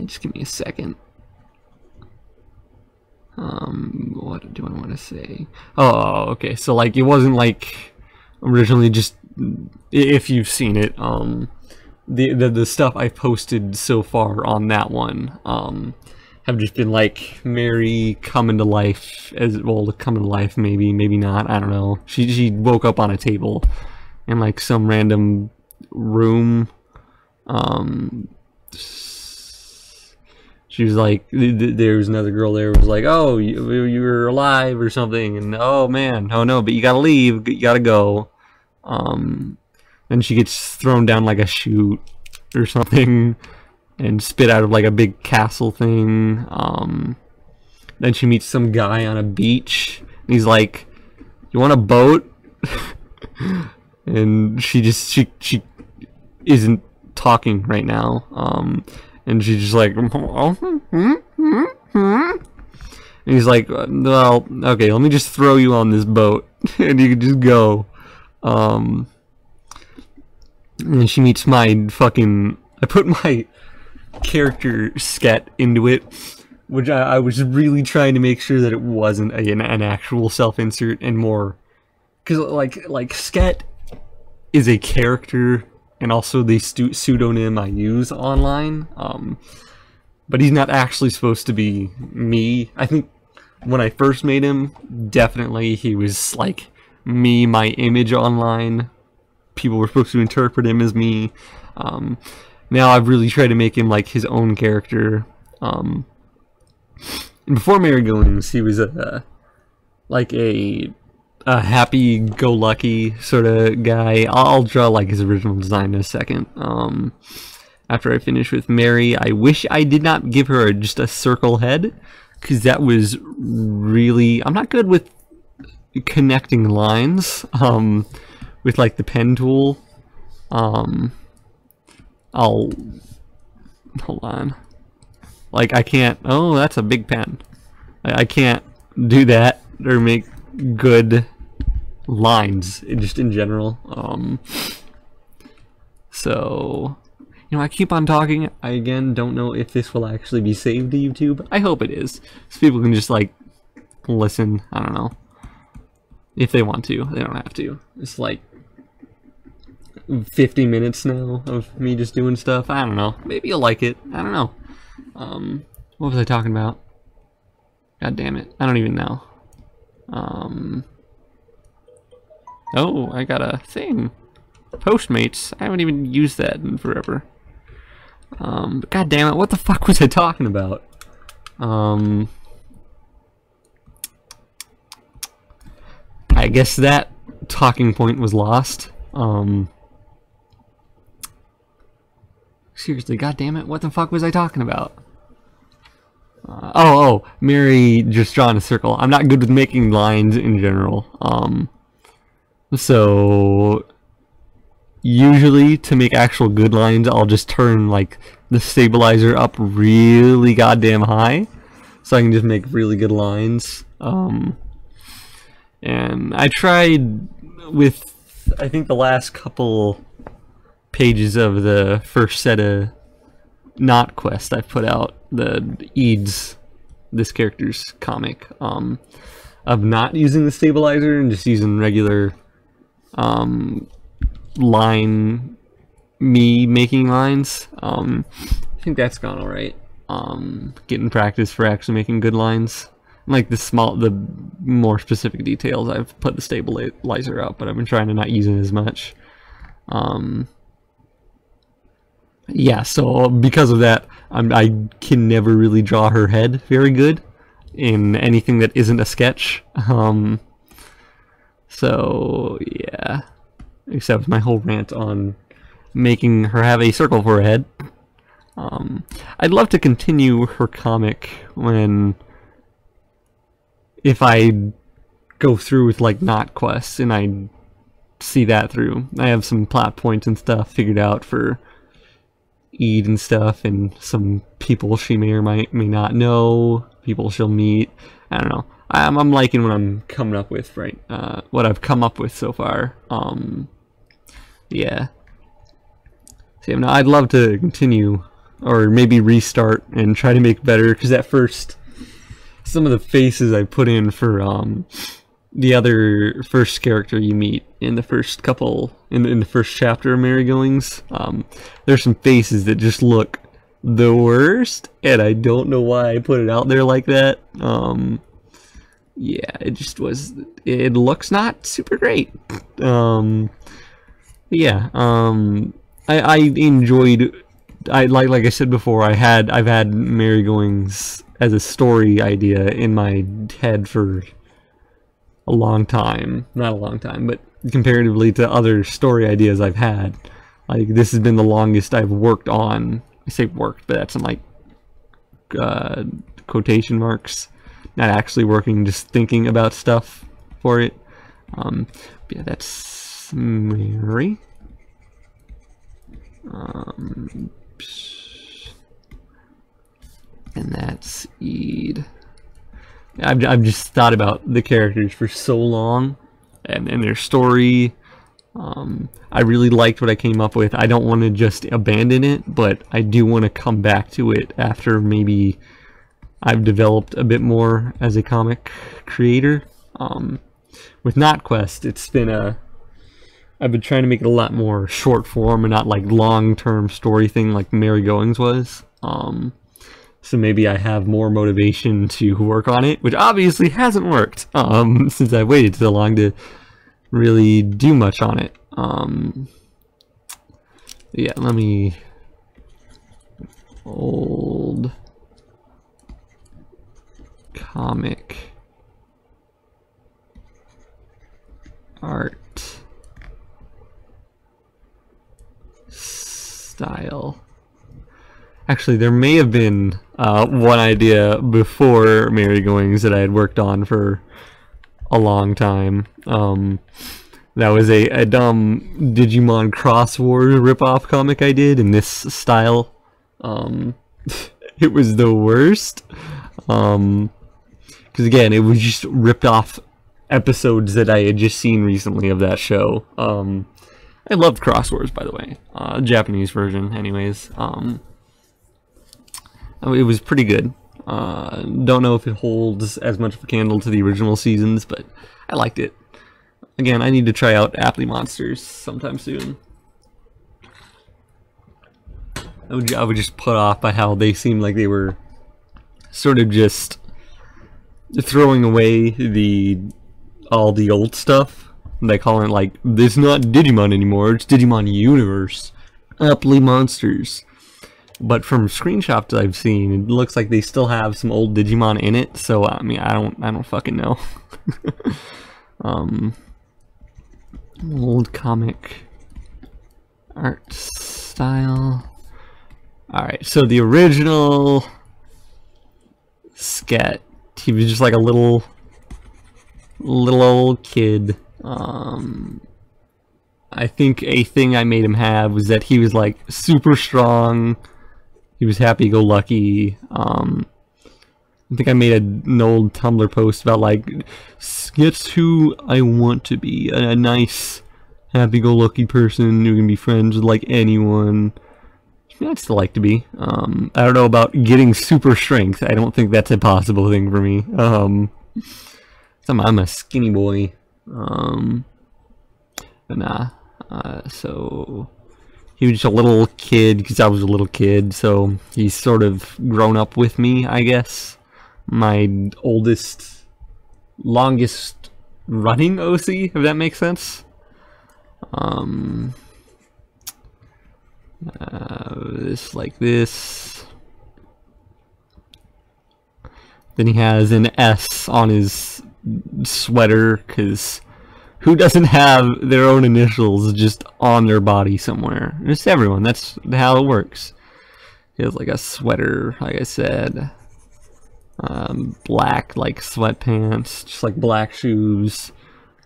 just give me a second. What do I want to say? Oh, okay. So like, it wasn't like originally just, if you've seen it, the stuff I posted so far on that one, have just been like Mary coming to life, as well, coming to life, maybe not, I don't know. She woke up on a table in like some random room. She was like, there was another girl there who was like, oh, you were alive or something, and oh man, oh no, but you gotta leave, you gotta go. Then she gets thrown down like a chute or something and spit out of like a big castle thing. Then she meets some guy on a beach and he's like, you want a boat? And she isn't talking right now. And she's just like, and he's like, well, okay, let me just throw you on this boat and you can just go. And she meets my fucking, I put my character Sket into it, which I was really trying to make sure that it wasn't an actual self-insert and more, because like Sket is a character and also the pseudonym I use online, but he's not actually supposed to be me. I think when I first made him, definitely he was like me, my image online. People were supposed to interpret him as me. Now I've really tried to make him like his own character. And before Mary Goings, he was like a happy-go-lucky sort of guy. I'll draw like his original design in a second. After I finish with Mary, I wish I did not give her just a circle head, because that was really, I'm not good with connecting lines with like the pen tool. I'll hold on, like I can't, oh, that's a big pen. I can't do that or make good lines just in general. So, you know, I keep on talking. I again don't know if this will actually be saved to YouTube. I hope it is, so people can just like listen. I don't know, if they want to. They don't have to. It's like 50 minutes now of me just doing stuff. I don't know, maybe you'll like it. I don't know. What was I talking about? God damn it, I don't even know. Oh, I got a thing. Postmates. I haven't even used that in forever. But god damn it, what the fuck was I talking about? I guess that talking point was lost. Seriously, god damn it, what the fuck was I talking about? Oh, Mary just drawing a circle. I'm not good with making lines in general. So usually to make actual good lines, I'll just turn like the stabilizer up really goddamn high, so I can just make really good lines. And I tried with, I think, the last couple pages of the first set of Not Quest I've put out, the Eads, this character's comic, of not using the stabilizer and just using regular line, me making lines. I think that's gone alright. Getting practice for actually making good lines. Like the more specific details, I've put the stabilizer up, but I've been trying to not use it as much. Yeah, so because of that, I can never really draw her head very good in anything that isn't a sketch. So yeah, except my whole rant on making her have a circle for a head. I'd love to continue her comic if I go through with like not quests and I see that through. I have some plot points and stuff figured out for Eid and stuff, and some people she may or may not know, people she'll meet. I don't know. I'm liking what I'm coming up with, right? What I've come up with so far. Yeah. So yeah, I'd love to continue, or maybe restart and try to make better, because at first, some of the faces I put in for the other first character you meet in the first couple, in the first chapter of Merrygoings, there's some faces that just look the worst, and I don't know why I put it out there like that. Yeah, it looks not super great. Yeah, I enjoyed, like I said before, I've had Merrygoings as a story idea in my head for a long time. Not a long time, but comparatively to other story ideas I've had, like, this has been the longest I've worked on. I say worked, but that's in like quotation marks. Not actually working, just thinking about stuff for it. Yeah, that's Mary. And that's Eid. I've just thought about the characters for so long, and their story. I really liked what I came up with. I don't want to just abandon it, but I do want to come back to it after maybe I've developed a bit more as a comic creator. With NotQuest, I've been trying to make it a lot more short form and not like long-term story thing like Merrygoings was. So maybe I have more motivation to work on it, which obviously hasn't worked since I waited so long to really do much on it. Yeah, let me old comic art style. Actually, there may have been one idea before Merrygoings that I had worked on for a long time. That was a dumb Digimon crossword ripoff comic I did in this style. It was the worst. Because again, it was just ripped off episodes that I had just seen recently of that show. I loved Crosswords, by the way. Japanese version, anyways. It was pretty good. Don't know if it holds as much of a candle to the original seasons, but I liked it. Again, I need to try out Aptly Monsters sometime soon. I would just put off by how they seemed like they were sort of just throwing away all the old stuff. They call it like, it's not Digimon anymore, it's Digimon Universe. Aptly Monsters. But from screenshots I've seen, it looks like they still have some old Digimon in it, so I mean, I don't fucking know. Old comic art style. Alright, so the original Sket, he was just like a little old kid. I think a thing I made him have was that he was like super strong. He was happy-go-lucky. I think I made an old Tumblr post about like, Sket's who I want to be, a nice, happy-go-lucky person who can be friends with like anyone. I'd still like to be. I don't know about getting super strength. I don't think that's a possible thing for me. I'm a skinny boy. But nah. So he was just a little kid because I was a little kid. So he's sort of grown up with me, I guess. My oldest, longest running OC, if that makes sense. This like this. Then he has an S on his sweater because Who doesn't have their own initials just on their body somewhere? It's everyone. That's how it works. He has like a sweater, like I said. Black like sweatpants, just like black shoes.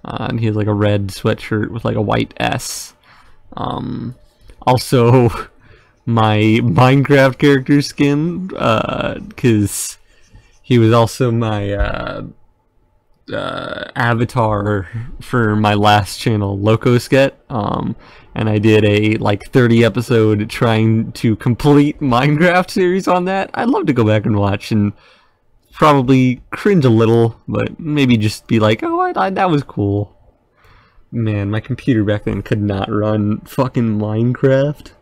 And he has like a red sweatshirt with like a white S. Also, my Minecraft character skin, because he was also my avatar for my last channel, Loco Sket, and I did a like 30 episode trying to complete Minecraft series on that. I'd love to go back and watch and probably cringe a little, but maybe just be like, oh, that was cool. Man, my computer back then could not run fucking Minecraft,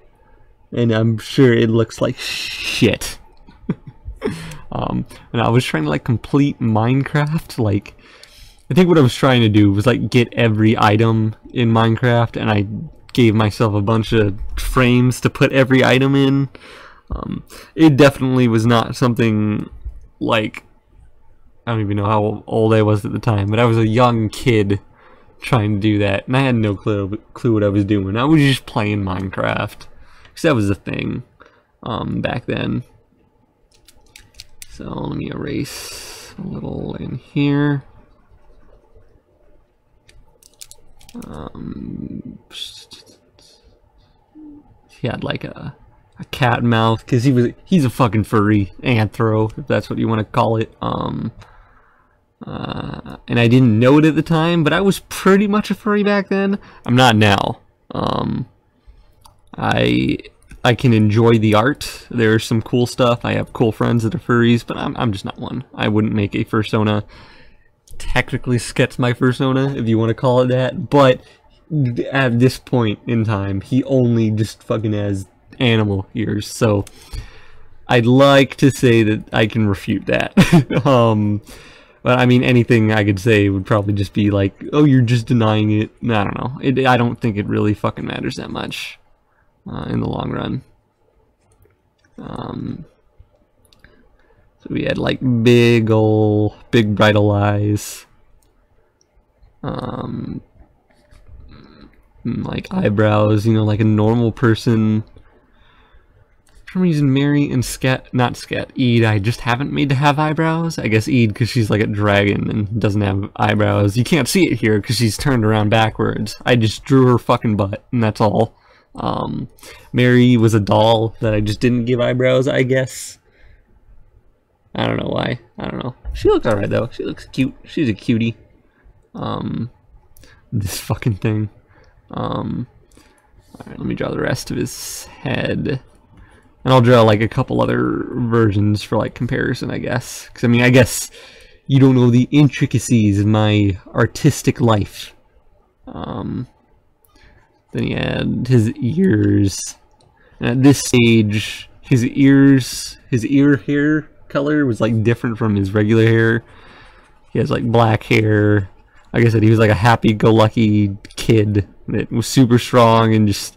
and I'm sure it looks like shit. And I was trying to like complete Minecraft, like I think what I was trying to do was like get every item in Minecraft, and I gave myself a bunch of frames to put every item in. It definitely was not something like, I don't even know how old I was at the time, but I was a young kid trying to do that, and I had no clue what I was doing. I was just playing Minecraft, because that was the thing back then. So let me erase a little in here. He had like a cat mouth, because he's a fucking furry anthro, if that's what you want to call it. And I didn't know it at the time, but I was pretty much a furry back then. I'm not now. I can enjoy the art. There's some cool stuff. I have cool friends that are furries, but I'm just not one. I wouldn't make a fursona. Technically, Sket's my fursona, if you want to call it that, but at this point in time, he only just fucking has animal ears, so I'd like to say that I can refute that. But I mean, anything I could say would probably just be like, oh, you're just denying it. I don't know. I don't think it really fucking matters that much in the long run. So we had like big bright eyes, like eyebrows, you know, like a normal person. For some reason, Mary and Eid, I just haven't made to have eyebrows. I guess Eid because she's like a dragon and doesn't have eyebrows. You can't see it here because she's turned around backwards. I just drew her fucking butt, and that's all. Mary was a doll that I just didn't give eyebrows, I guess. I don't know why. I don't know. She looks alright though. She looks cute. She's a cutie. This fucking thing. Alright, let me draw the rest of his head. And I'll draw like a couple other versions for like comparison, I guess. Because I mean, I guess you don't know the intricacies of my artistic life. Then he had his ears. And at this stage, his ear hair color was like different from his regular hair. He has like black hair. Like I said, he was like a happy-go-lucky kid that was super strong and just,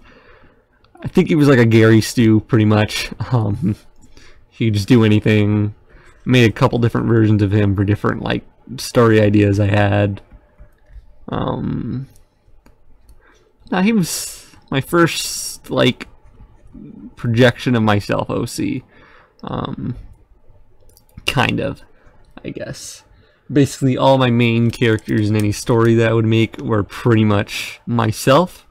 I think he was like a Gary Stu pretty much. He could just do anything. Made a couple different versions of him for different like story ideas I had. He was my first like projection of myself, OC. Kind of, I guess. Basically, all my main characters in any story that I would make were pretty much myself,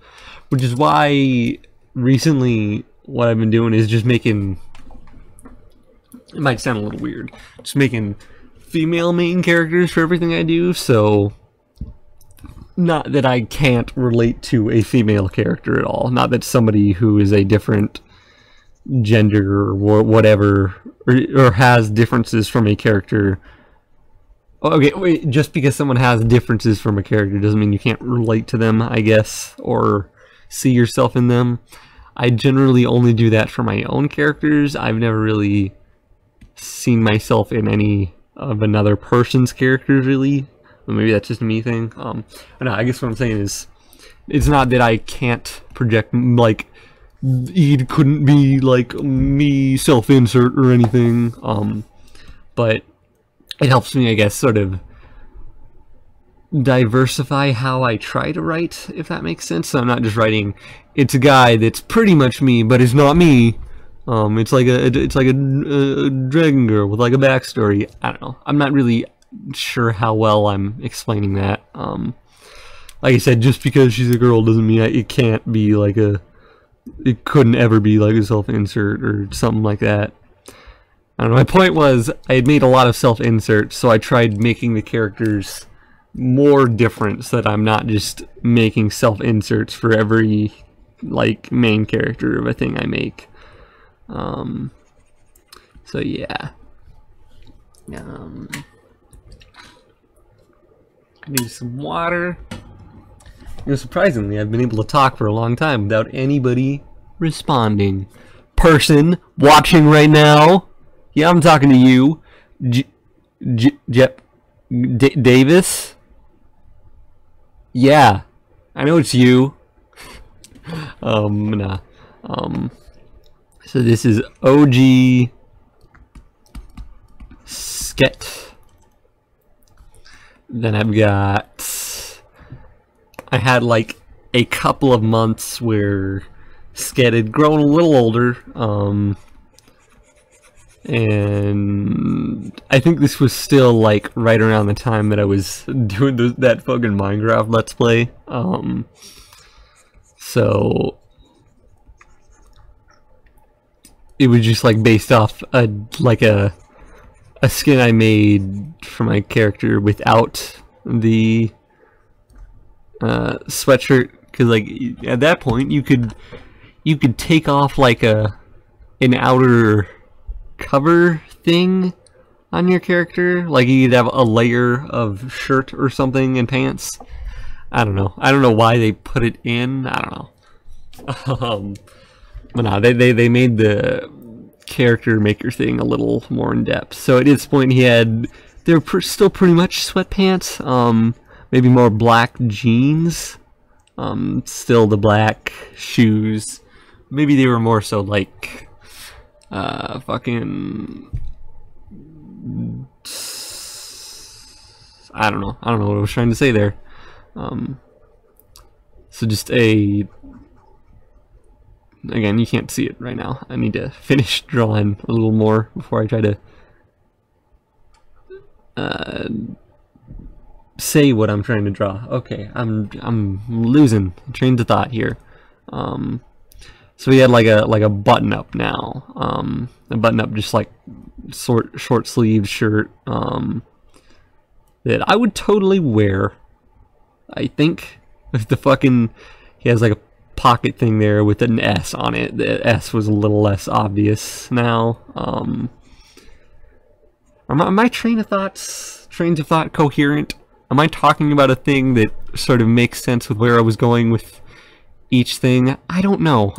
which is why recently what I've been doing is just making, it might sound a little weird, just making female main characters for everything I do, so not that I can't relate to a female character at all, not that somebody who is a different gender or whatever, or has differences from a character. Okay, wait, just because someone has differences from a character doesn't mean you can't relate to them, I guess, or see yourself in them. I generally only do that for my own characters. I've never really seen myself in any of another person's characters, really. Or maybe that's just a me thing. No, I guess what I'm saying is, it's not that I can't project, like, it couldn't be like me self-insert or anything, but it helps me, I guess, sort of diversify how I try to write, if that makes sense. So I'm not just writing, it's a guy that's pretty much me, but it's not me. It's like a dragon girl with like a backstory. I don't know. I'm not really sure how well I'm explaining that. Like I said, just because she's a girl doesn't mean it can't be like it couldn't ever be like a self-insert or something like that. I don't know. My point was I had made a lot of self-inserts, so I tried making the characters more different so that I'm not just making self-inserts for every like main character of a thing I make. So yeah. I need some water. Surprisingly, I've been able to talk for a long time without anybody responding. Person watching right now. Yeah, I'm talking to you. Davis? Yeah, I know it's you. Nah. So this is OG Sket. Then I've got, I had like a couple of months where Sket had grown a little older, and I think this was still like right around the time that I was doing that fucking Minecraft Let's Play. So it was just like based off a skin I made for my character without the sweatshirt, because like at that point you could take off like an outer cover thing on your character, like you could have a layer of shirt or something and pants. I don't know why they put it in. I don't know. But no, they made the character maker thing a little more in depth. So at this point they're still pretty much sweatpants, maybe more black jeans, still the black shoes. Maybe they were more so like fucking, I don't know what I was trying to say there. So just again, you can't see it right now. I need to finish drawing a little more before I try to say what I'm trying to draw. Okay, I'm losing train of thought here. So we had like a button up now. A button up, just like short sleeved shirt that I would totally wear. I think with the fucking, he has like a pocket thing there with an S on it. The S was a little less obvious now. Are my trains of thought coherent? Am I talking about a thing that sort of makes sense with where I was going with each thing? I don't know.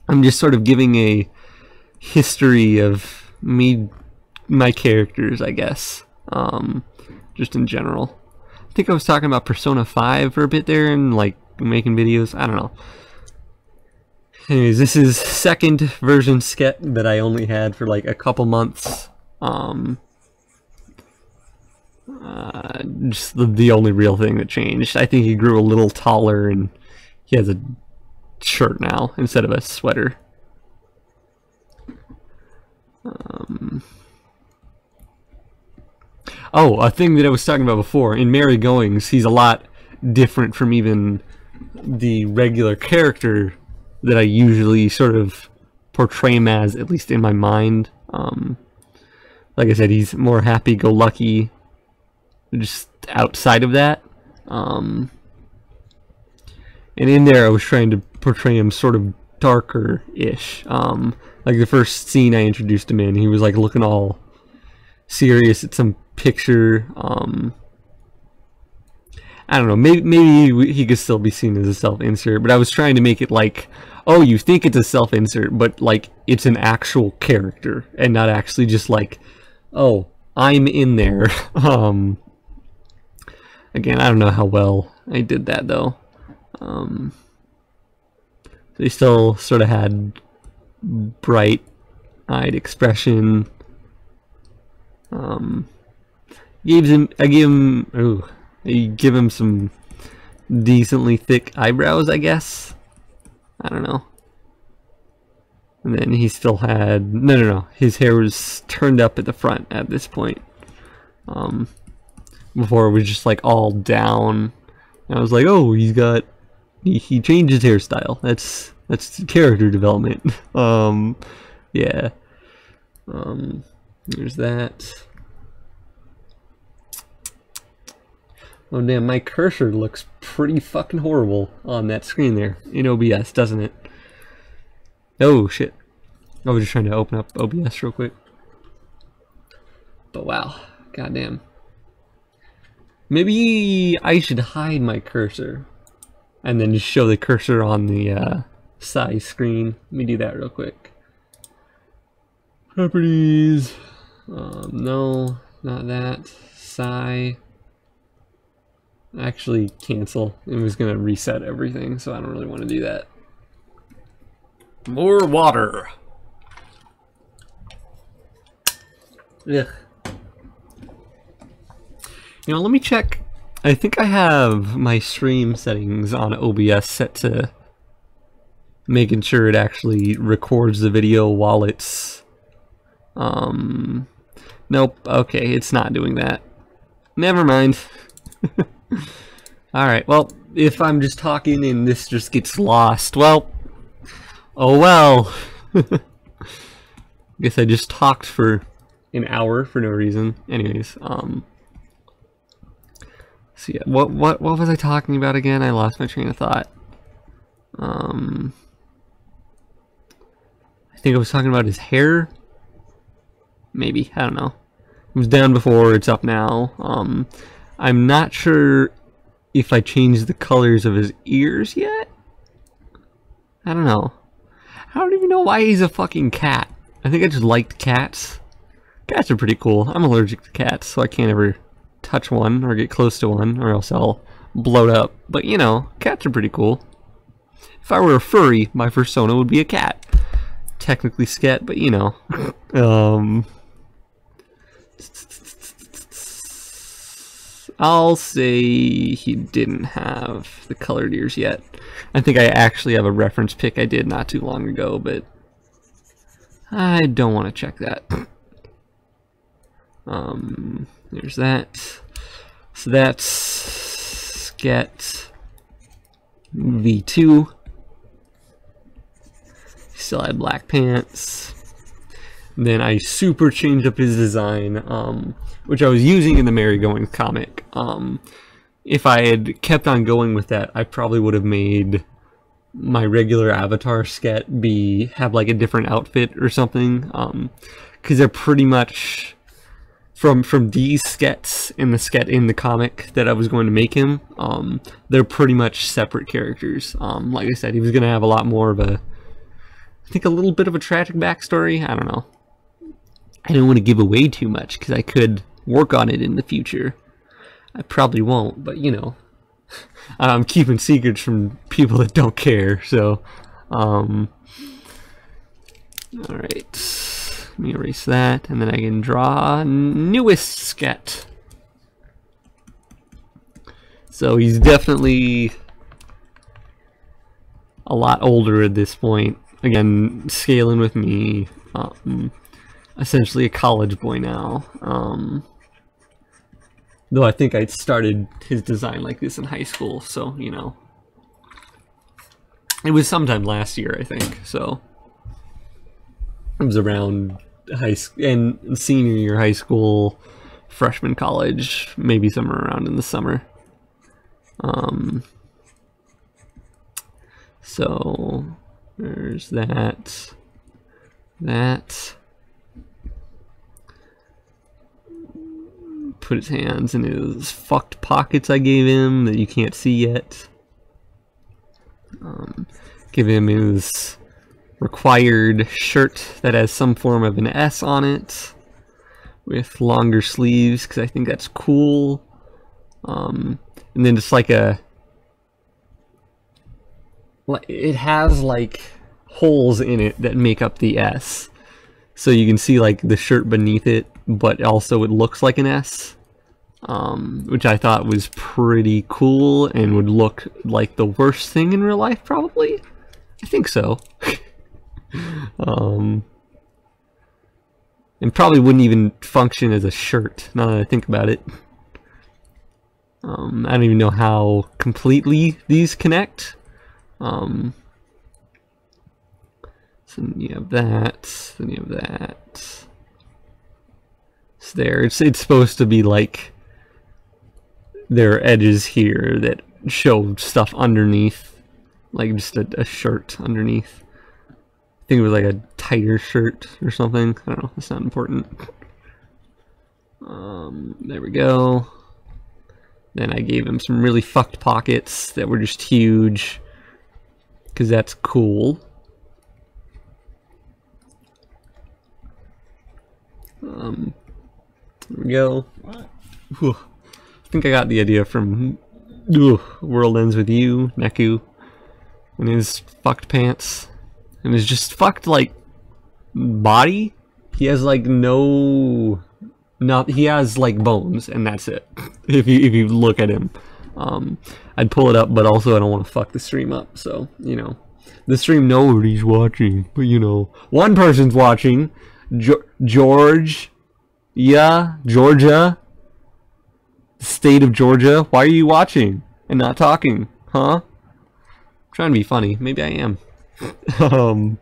I'm just sort of giving a history of my characters, I guess. Just in general. I think I was talking about Persona 5 for a bit there and like making videos. I don't know. Anyways, this is second version Sket that I only had for like a couple months. Just the only real thing that changed. I think he grew a little taller and he has a shirt now instead of a sweater. Oh, a thing that I was talking about before, in Merry Goings, he's a lot different from even the regular character that I usually sort of portray him as, at least in my mind. Like I said, he's more happy-go-lucky, just outside of that. And in there I was trying to portray him sort of darker-ish. Like the first scene I introduced him in, he was like looking all serious at some picture. I don't know, maybe he could still be seen as a self-insert, but I was trying to make it like, oh, you think it's a self-insert, but like it's an actual character and not actually just like, oh, I'm in there. Again, I don't know how well I did that though. They still sort of had bright-eyed expression. I gave him, ooh, You give him some decently thick eyebrows, I guess. I don't know. And then he still had no. His hair was turned up at the front at this point. Before it was just like all down. And I was like, oh, he changed his hairstyle. That's character development. Yeah. There's that. Oh damn, my cursor looks pretty fucking horrible on that screen there in OBS, doesn't it? Oh shit. I was just trying to open up OBS real quick. But wow, goddamn. Maybe I should hide my cursor and then just show the cursor on the size screen. Let me do that real quick. Properties. No, not that. Actually, cancel. It was gonna reset everything, so I don't really want to do that. More water. Ugh. You know, let me check. I think I have my stream settings on OBS set to making sure it actually records the video while it's nope, okay, it's not doing that. Never mind. Alright, well, if I'm just talking and this just gets lost, well, oh well. Guess I just talked for an hour for no reason. Anyways, so yeah, what was I talking about again? I lost my train of thought. I think I was talking about his hair. Maybe, I don't know. It was down before, it's up now. I'm not sure if I changed the colors of his ears yet. I don't know. I don't even know why he's a fucking cat. I think I just liked cats. Cats are pretty cool. I'm allergic to cats, so I can't ever touch one or get close to one, or else I'll bloat up. But you know, cats are pretty cool. If I were a furry, my persona would be a cat. Technically Sket, but you know. I'll say he didn't have the colored ears yet. I think I actually have a reference pic I did not too long ago, but I don't want to check that. There's that. So that's Sket V2. Still had black pants. Then I super changed up his design, which I was using in the Merry-Going comic. If I had kept on going with that, I probably would have made my regular avatar Sket have like a different outfit or something. Because they're pretty much from these Skets in the comic that I was going to make him. They're pretty much separate characters. Like I said, he was going to have a lot more of a, I think, a little bit of a tragic backstory. I don't know. I don't want to give away too much because I could work on it in the future. I probably won't, but you know, I'm keeping secrets from people that don't care. So, all right, let me erase that, and then I can draw newest Sket. So he's definitely a lot older at this point. Again, scaling with me. Essentially a college boy now. Though I think I started his design like this in high school, so you know. It was sometime last year, I think. So it was around senior year high school, freshman college, maybe somewhere around in the summer. So there's that. Put his hands in his fucked pockets I gave him that you can't see yet. Give him his required shirt that has some form of an S on it with longer sleeves because I think that's cool. And then just like it has like holes in it that make up the S. So you can see like the shirt beneath it, but also it looks like an S. which I thought was pretty cool and would look like the worst thing in real life, probably. I think so. And probably wouldn't even function as a shirt, now that I think about it. I don't even know how completely these connect. So then you have that, then you have that. It's there. It's supposed to be like there are edges here that show stuff underneath, like just a shirt underneath. I think it was like a tighter shirt or something. I don't know. It's not important. There we go. Then I gave him some really fucked pockets that were just huge, because that's cool. There we go. Whew. I think I got the idea from World Ends With You, Neku, and his fucked pants. And his just fucked, like, body. He has, like, he has, like, bones, and that's it. If you look at him. I'd pull it up, but also I don't want to fuck the stream up, so, you know. The stream nobody's watching, but, you know. One person's watching. Georgia, the state of Georgia. Why are you watching and not talking, huh? I'm trying to be funny. Maybe I am. So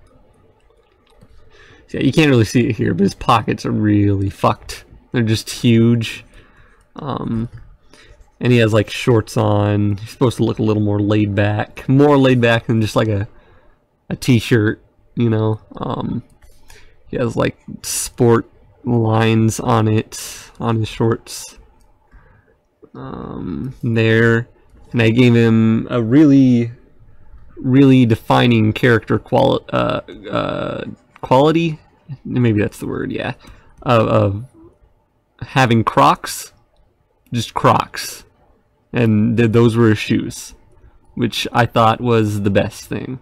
yeah, you can't really see it here, but his pockets are really fucked. They're just huge. And he has like shorts on. He's supposed to look a little more laid back than just like a t-shirt, you know. He has like sport lines on it, on his shorts. There, and I gave him a really defining character quality, maybe that's the word, yeah, of having Crocs, just Crocs, and those were his shoes, which I thought was the best thing.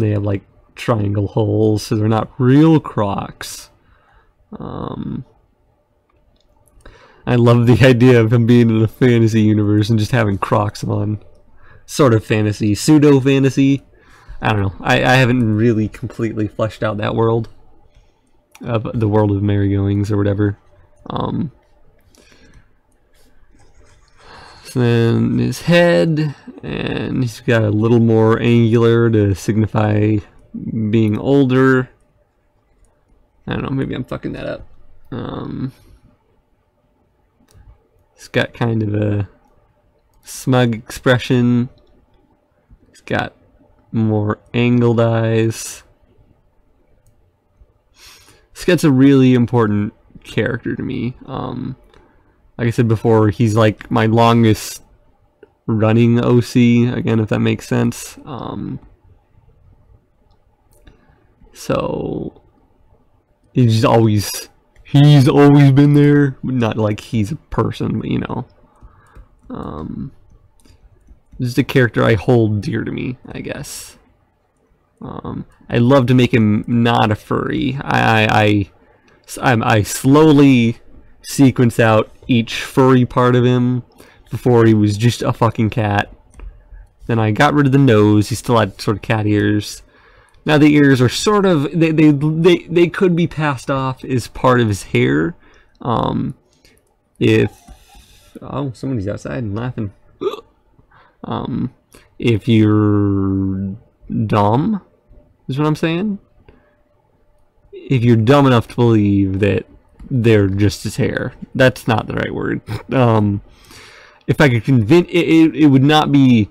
They have like triangle holes, so they're not real Crocs. I love the idea of him being in a fantasy universe and just having Crocs on. Sort of fantasy, pseudo fantasy. I don't know. I haven't really completely fleshed out that world of the world of merry-goings or whatever. So then his head, and he's got a little more angular to signify being older. I don't know. Maybe I'm fucking that up. He's got kind of a smug expression. He's got more angled eyes. Sket's a really important character to me. Like I said before, he's like my longest running OC, again, if that makes sense. So he's always been there, not like he's a person, but you know. Just a character I hold dear to me, I guess. I love to make him not a furry. I slowly sequence out each furry part of him before he was just a fucking cat. Then I got rid of the nose. He still had sort of cat ears. Now the ears are sort of they could be passed off as part of his hair. If somebody's outside and laughing. If you're dumb, is what I'm saying. If you're dumb enough to believe that they're just his hair, that's not the right word. If I could convince, it would not be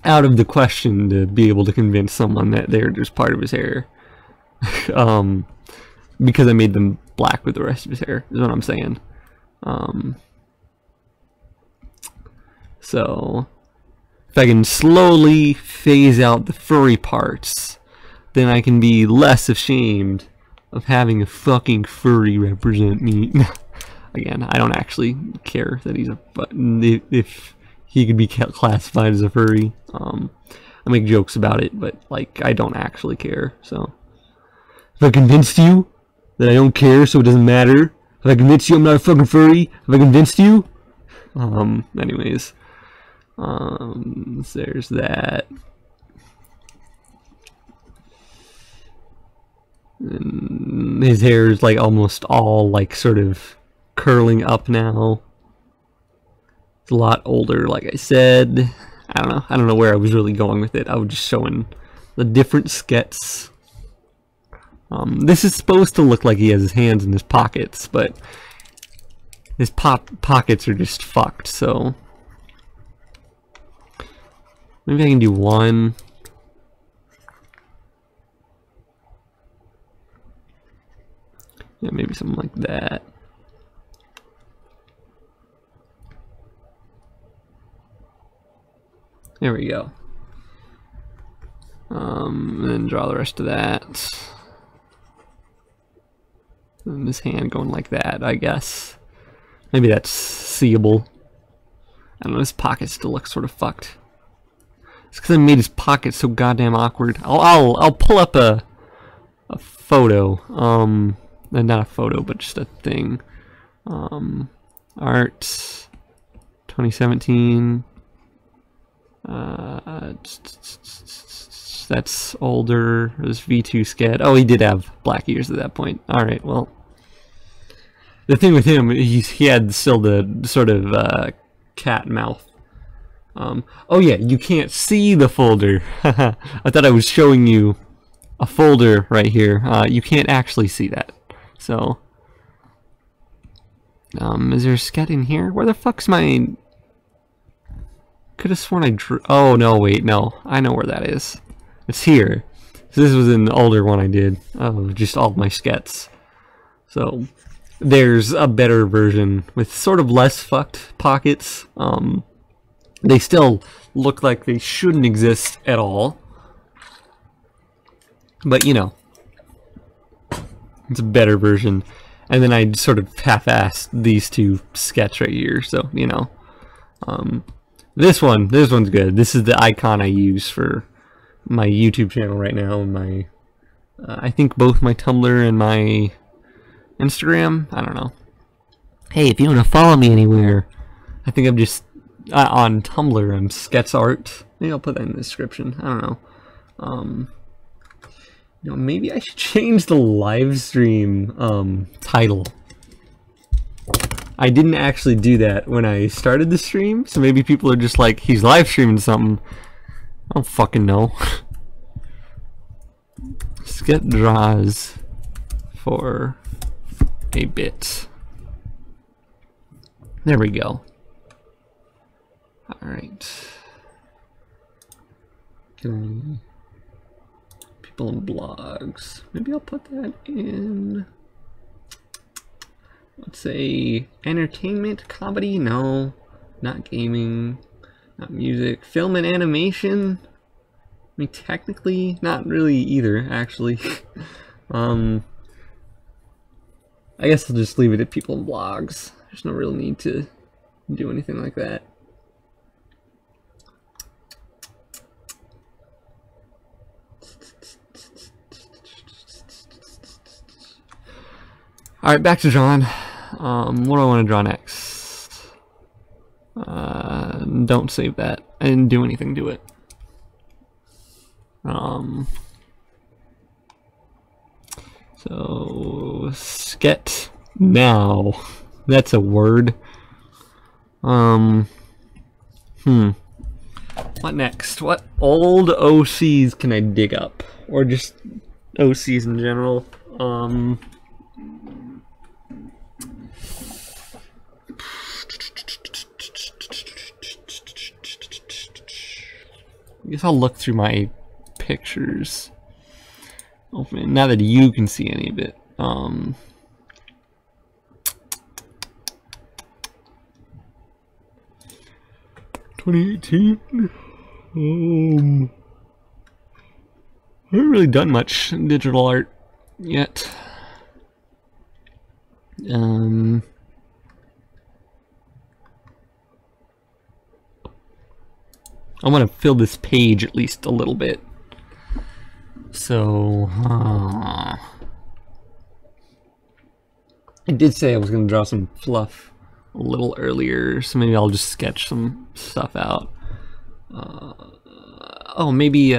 out of the question to be able to convince someone that they're just part of his hair. Because I made them black with the rest of his hair, is what I'm saying. So if I can slowly phase out the furry parts, then I can be less ashamed of having a fucking furry represent me. Again, I don't actually care that he's if he could be classified as a furry. I make jokes about it, but like I don't actually care. So if I convinced you, That I don't care, so it doesn't matter? Have I convinced you I'm not a fucking furry? Have I convinced you? Anyways. So there's that. And his hair is like almost all like sort of curling up now. It's a lot older, like I said. I don't know where I was really going with it. I was just showing the different skets. This is supposed to look like he has his hands in his pockets, but his pockets are just fucked, so maybe I can do one. Yeah, maybe something like that. There we go. And then draw the rest of that. And his hand going like that, I guess. Maybe that's seeable. I don't know, his pocket still looks sort of fucked. It's because I made his pocket so goddamn awkward. I'll pull up a photo. Not a photo, but just a thing. Art 2017. That's older. This V2 Sket. Oh, he did have black ears at that point. Alright, well. The thing with him, he had still the sort of cat mouth. Oh yeah, you can't see the folder. I thought I was showing you a folder right here. You can't actually see that. So, is there a Sket in here? Where the fuck's my... Could have sworn I drew... Oh, no, wait, no. I know where that is. It's here. So this was an older one I did of just all of my Skets. So, there's a better version with sort of less fucked pockets. They still look like they shouldn't exist at all. But, you know, it's a better version. And then I sort of half-assed these two Skets right here, so, you know. This one's good. This is the icon I use for my YouTube channel right now, and my, I think both my Tumblr and my Instagram. I don't know. Hey, if you want to follow me anywhere, I think I'm just on Tumblr. I'm Skets Art. Maybe I'll put that in the description. I don't know. You know, maybe I should change the live stream title. I didn't actually do that when I started the stream, so maybe people are just like, he's live streaming something. I don't fucking know. Sket Draws for a bit. There we go. Alright. Can I... People in blogs. Maybe I'll put that in... Let's say entertainment, comedy, no, not gaming, not music, film and animation. I mean, technically, not really either, actually. I guess I'll just leave it at people in blogs. There's no real need to do anything like that. Alright, back to drawing. What do I want to draw next? Don't save that. I didn't do anything to it. So Sket now. That's a word. What next? What old OCs can I dig up? Or just OCs in general? I guess I'll look through my pictures. Oh man, now that you can see any of it. 2018. I haven't really done much digital art yet. I want to fill this page at least a little bit. So, I did say I was going to draw some fluff a little earlier, so maybe I'll just sketch some stuff out. Oh, maybe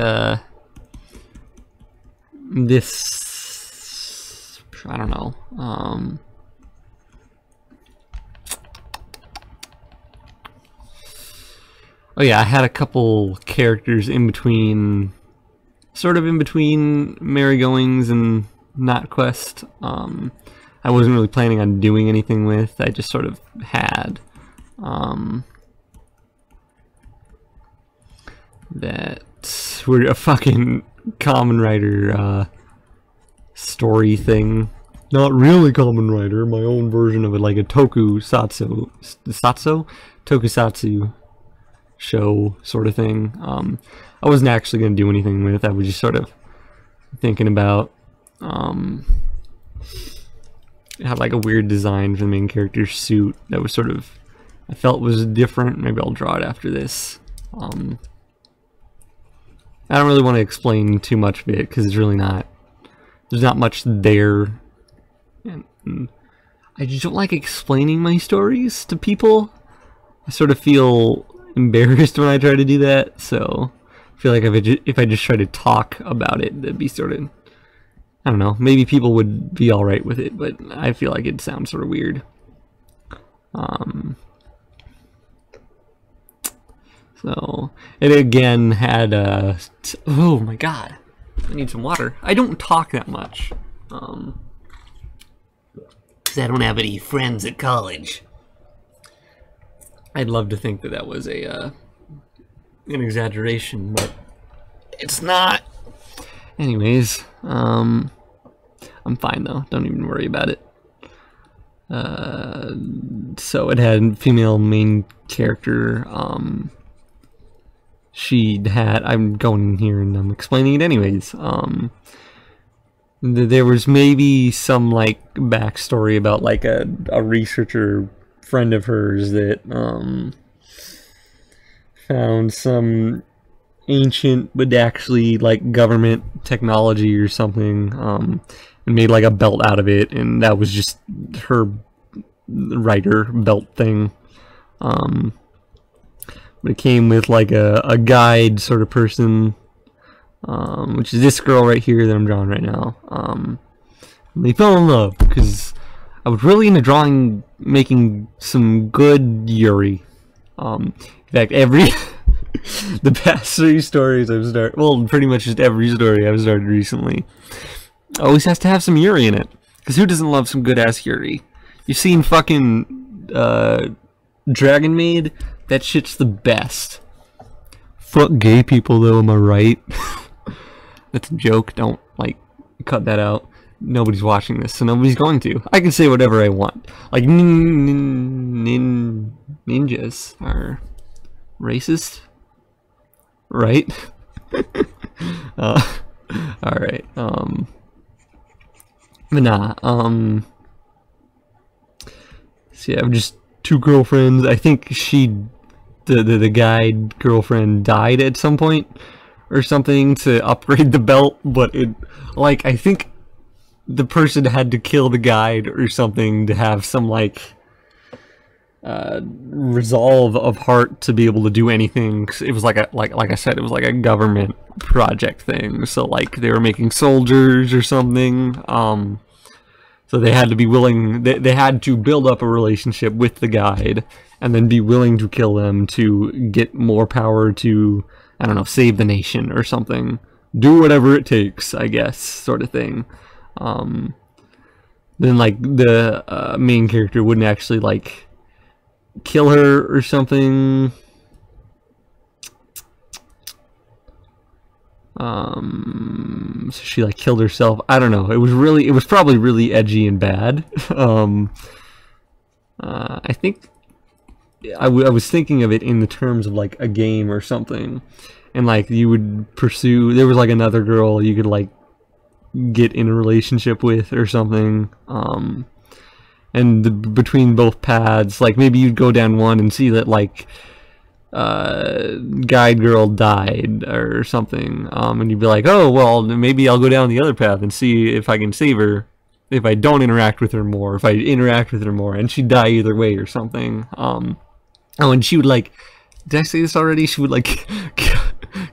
this, I don't know. Oh yeah, I had a couple characters in between, sort of in between Merrygoings and Not Quest. I wasn't really planning on doing anything with. I just sort of had that were a fucking Kamen Rider story thing. Not really Kamen Rider, my own version of it, like a tokusatsu show sort of thing. I wasn't actually going to do anything with. I was just sort of thinking about. It had like a weird design for the main character's suit that was sort of, I felt was different. Maybe I'll draw it after this. I don't really want to explain too much of it because it's really not, there's not much there. And I just don't like explaining my stories to people. I sort of feel embarrassed when I try to do that, so I feel like if I just try to talk about it, that'd be sort of, I don't know, maybe people would be alright with it, but I feel like it sounds sort of weird. So, it again had oh my god, I need some water. I don't talk that much. Because I don't have any friends at college. I'd love to think that that was an exaggeration, but it's not. Anyways, I'm fine though. Don't even worry about it. So it had female main character. She had. I'm going here and I'm explaining it anyways. There was maybe some like backstory about like a researcher friend of hers that found some ancient but actually like government technology or something, and made like a belt out of it, and that was just her writer belt thing. But it came with like a guide sort of person, which is this girl right here that I'm drawing right now. They fell in love because I was really into drawing, making some good Yuri. In fact, the past 3 stories I've started, well, pretty much just every story I've started recently, always has to have some Yuri in it. Because who doesn't love some good ass Yuri? You've seen fucking Dragon Maid? That shit's the best. Fuck gay people though, am I right? That's a joke. Don't like cut that out. Nobody's watching this, so nobody's going to. I can say whatever I want. Like ninjas are racist, right? Alright, but nah, so yeah, I'm just 2 girlfriends. I think the guide girlfriend died at some point or something to upgrade the belt, but it, like, I think the person had to kill the guide or something to have some like resolve of heart to be able to do anything. It was like a like I said, it was like a government project thing, so like they were making soldiers or something, so they had to be willing, they had to build up a relationship with the guide and then be willing to kill them to get more power to, I don't know, save the nation or something, do whatever it takes, I guess, sort of thing. Then like the main character wouldn't actually like kill her or something. So she like killed herself. I don't know. It was probably really edgy and bad. I think I was thinking of it in the terms of like a game or something, and like you would pursue. There was like another girl you could like get in a relationship with or something, and between both paths, like maybe you'd go down one and see that like guide girl died or something, and you'd be like, oh well, maybe I'll go down the other path and see if I can save her, if I don't interact with her more, if I interact with her more, and she'd die either way or something. Oh, and she would like, did I say this already? She would like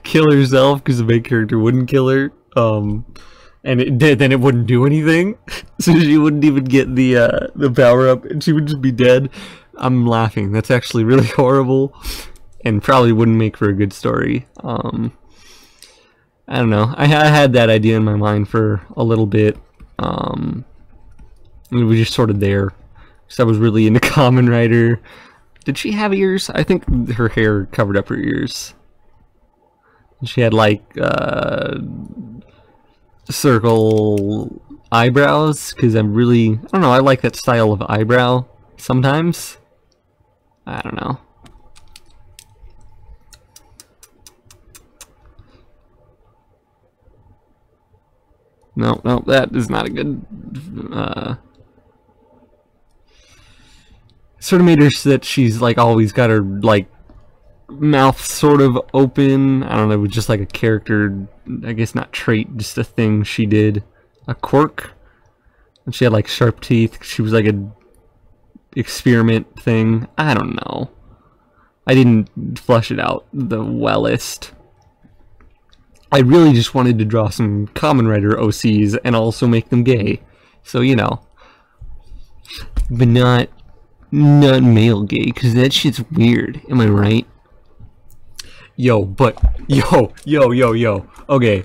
kill herself because the main character wouldn't kill her. And it did, then it wouldn't do anything, so she wouldn't even get the power up, and she would just be dead. I'm laughing. That's actually really horrible, and probably wouldn't make for a good story. I don't know. I had that idea in my mind for a little bit. It was just sort of there, because I was really into Kamen Rider. Did she have ears? I think her hair covered up her ears. She had like circle eyebrows, because I don't know, I like that style of eyebrow sometimes. I don't know. No, that is not a good sort of made her so that she's like always got her like mouth sort of open. I don't know, it was just like a character, I guess not trait, just a thing she did, a quirk. And she had like sharp teeth. She was like a experiment thing. I don't know, I didn't flush it out the wellest. I really just wanted to draw some Kamen Rider OCs and also make them gay, so you know, but not male gay, because that shit's weird, am I right? Yo,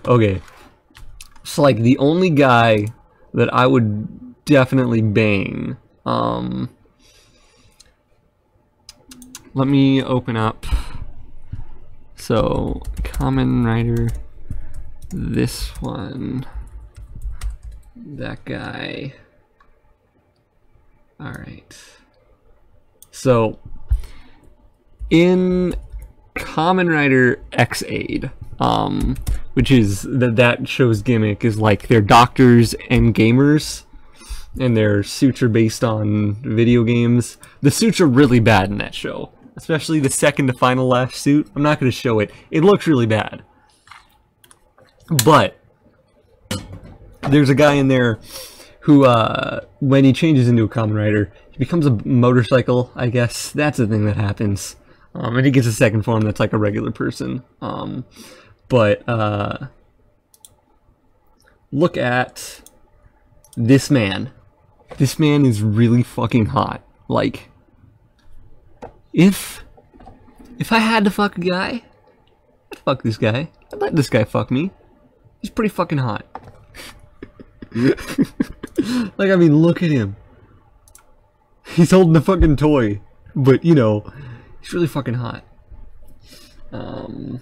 okay. So like the only guy that I would definitely bang, let me open up. So Kamen Rider, this one, that guy. Alright. So in Kamen Rider X-Aid, which is that show's gimmick is like they're doctors and gamers, and their suits are based on video games. The suits are really bad in that show, especially the second to final last suit. I'm not going to show it. It looks really bad. But there's a guy in there who, when he changes into a Kamen Rider, he becomes a motorcycle, I guess. That's the thing that happens. And he gets a second form that's like a regular person. Look at this man. This man is really fucking hot. Like, if I had to fuck a guy, I'd fuck this guy. I'd let this guy fuck me. He's pretty fucking hot. Like, I mean, look at him. He's holding a fucking toy, but you know, he's really fucking hot. What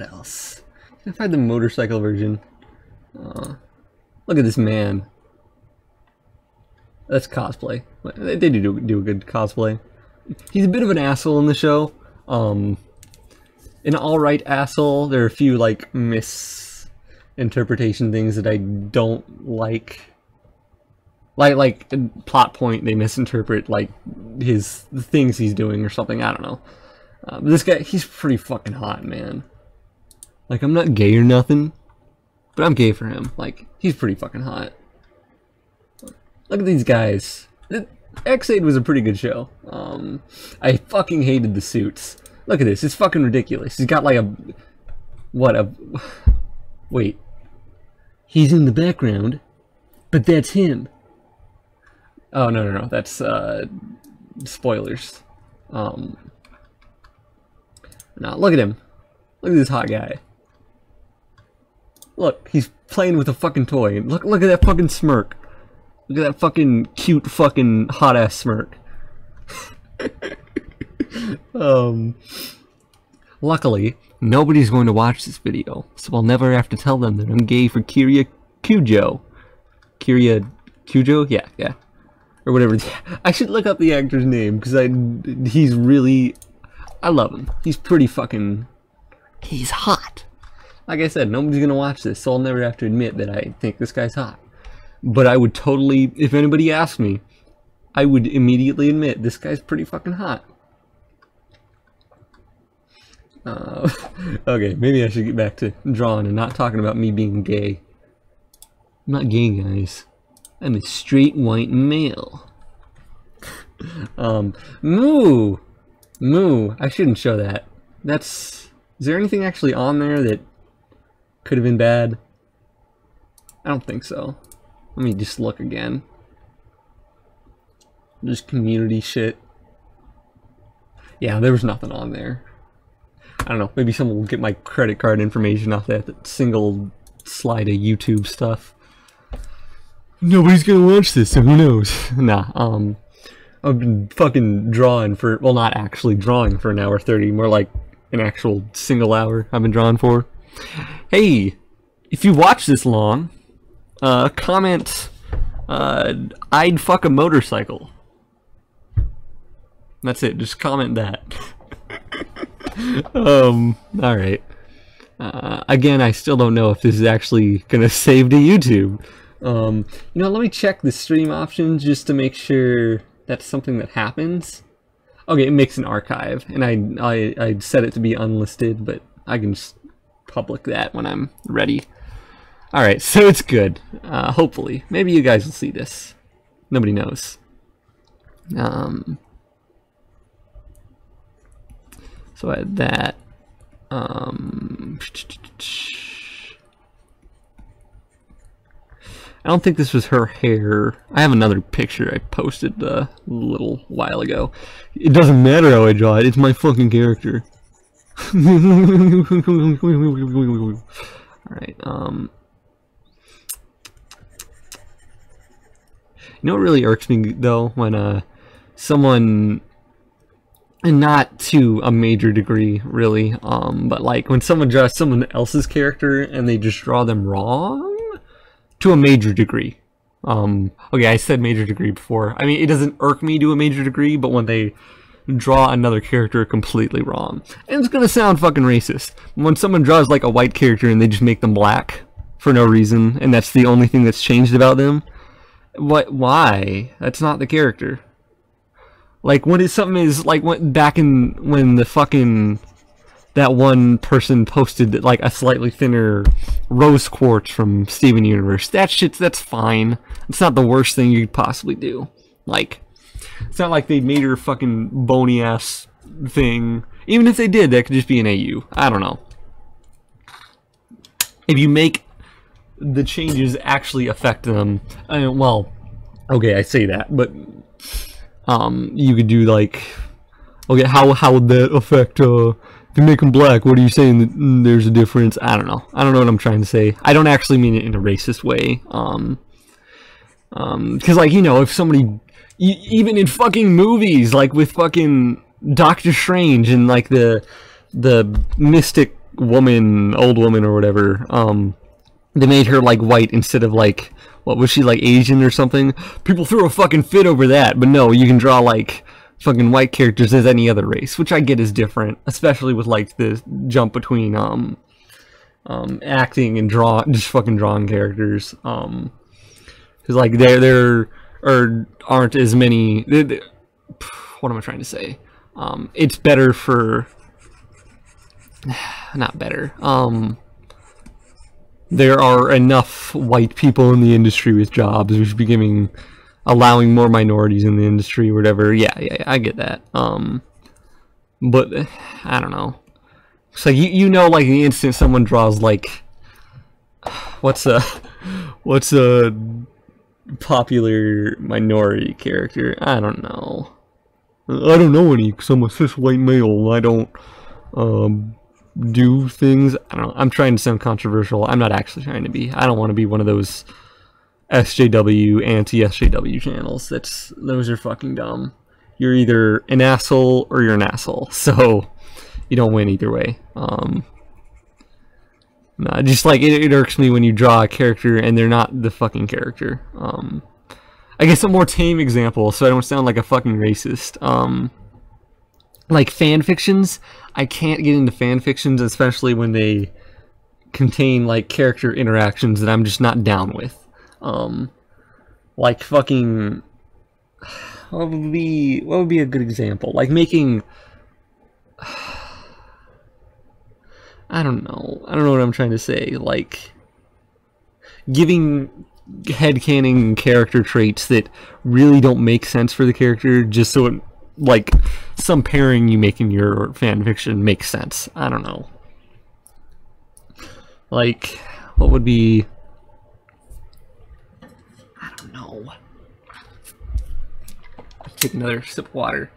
else? Can I find the motorcycle version? Look at this man. That's cosplay. They do a good cosplay. He's a bit of an asshole in the show. An alright asshole. There are a few like misinterpretation things that I don't like. Like plot point, they misinterpret like the things he's doing or something. I don't know. But this guy, he's pretty fucking hot, man. Like, I'm not gay or nothing, but I'm gay for him. Like, he's pretty fucking hot. Look at these guys. X-Aid was a pretty good show. I fucking hated the suits. Look at this. It's fucking ridiculous. He's got like a... Wait. He's in the background, but that's him. Oh, no. That's, spoilers. Now, look at him. Look at this hot guy. Look, he's playing with a fucking toy. Look at that fucking smirk. Look at that fucking cute fucking hot-ass smirk. Luckily, nobody's going to watch this video, so I'll never have to tell them that I'm gay for Kiryu Kujo. Kiryu Kujo? Yeah. Or whatever. I should look up the actor's name, because he's really... I love him. He's pretty fucking... He's hot. Like I said, nobody's gonna watch this, so I'll never have to admit that I think this guy's hot. But I would totally, if anybody asked me, I would immediately admit this guy's pretty fucking hot. Okay, maybe I should get back to drawing and not talking about me being gay. I'm not gay, guys. I'm a straight white male. Moo! Moo. I shouldn't show that. Is there anything actually on there that could have been bad? I don't think so. Let me just look again. Just community shit. Yeah, there was nothing on there. I don't know, maybe someone will get my credit card information off that single slide of YouTube stuff. Nobody's gonna watch this, so who knows? Nah, I've been fucking drawing for, well, not actually drawing for an hour 30, more like an actual single hour I've been drawing for. Hey, if you watch this long, comment, I'd fuck a motorcycle. That's it, just comment that. Alright. Again, I still don't know if this is actually gonna save to YouTube. You know, let me check the stream options just to make sure that's something that happens. Okay, it makes an archive, and I'd set it to be unlisted, but I can just public that when I'm ready. Alright, so it's good. Hopefully. Maybe you guys will see this. Nobody knows. So I had that. I don't think this was her hair. I have another picture I posted a little while ago. It doesn't matter how I draw it. It's my fucking character. Alright, you know what really irks me, though? When, someone... And not to a major degree, really, but like when someone draws someone else's character and they just draw them wrong, to a major degree. Okay, I said major degree before. I mean, it doesn't irk me to a major degree, but when they draw another character completely wrong. And it's gonna sound fucking racist. When someone draws like a white character and they just make them black for no reason, and that's the only thing that's changed about them, why? That's not the character. Like, when something is, like, back in, when the fucking, that one person posted, like, a slightly thinner rose quartz from Steven Universe, that's fine. It's not the worst thing you could possibly do. Like, it's not like they made her fucking bony-ass thing. Even if they did, that could just be an AU. I don't know. If you make the changes actually affect them, well, okay, I say that, but... you could do like, okay, how would that affect, if you make them black, what are you saying that there's a difference? I don't know what I'm trying to say. I don't actually mean it in a racist way, because like, you know, if somebody, even in fucking movies, like with fucking Doctor Strange and like the mystic woman, old woman or whatever, they made her like white instead of like, what was she, like Asian or something? People threw a fucking fit over that, but no, you can draw like fucking white characters as any other race, which I get is different, especially with like the jump between acting and just fucking drawing characters. Because like there aren't as many. What am I trying to say? It's better for, not better. There are enough white people in the industry with jobs. We should be allowing more minorities in the industry or whatever. Yeah, I get that. But I don't know. It's like you know, like the instant someone draws like, what's a popular minority character? I don't know. I don't know any because I'm a cis white male. I don't do things. I don't know. I'm trying to sound controversial. I'm not actually trying to be. I don't want to be one of those SJW, anti-SJW channels. Those are fucking dumb. You're either an asshole or you're an asshole. So you don't win either way. Nah, just like it irks me when you draw a character and they're not the fucking character. I guess a more tame example, so I don't sound like a fucking racist. Like fan fictions, I can't get into fan fictions, especially when they contain like character interactions that I'm just not down with. Like fucking, what would be a good example? Like making, I don't know what I'm trying to say. Like giving headcanon character traits that really don't make sense for the character, just so it, like, some pairing you make in your fan fiction makes sense. I don't know. Like, what would be... I don't know. Take another sip of water.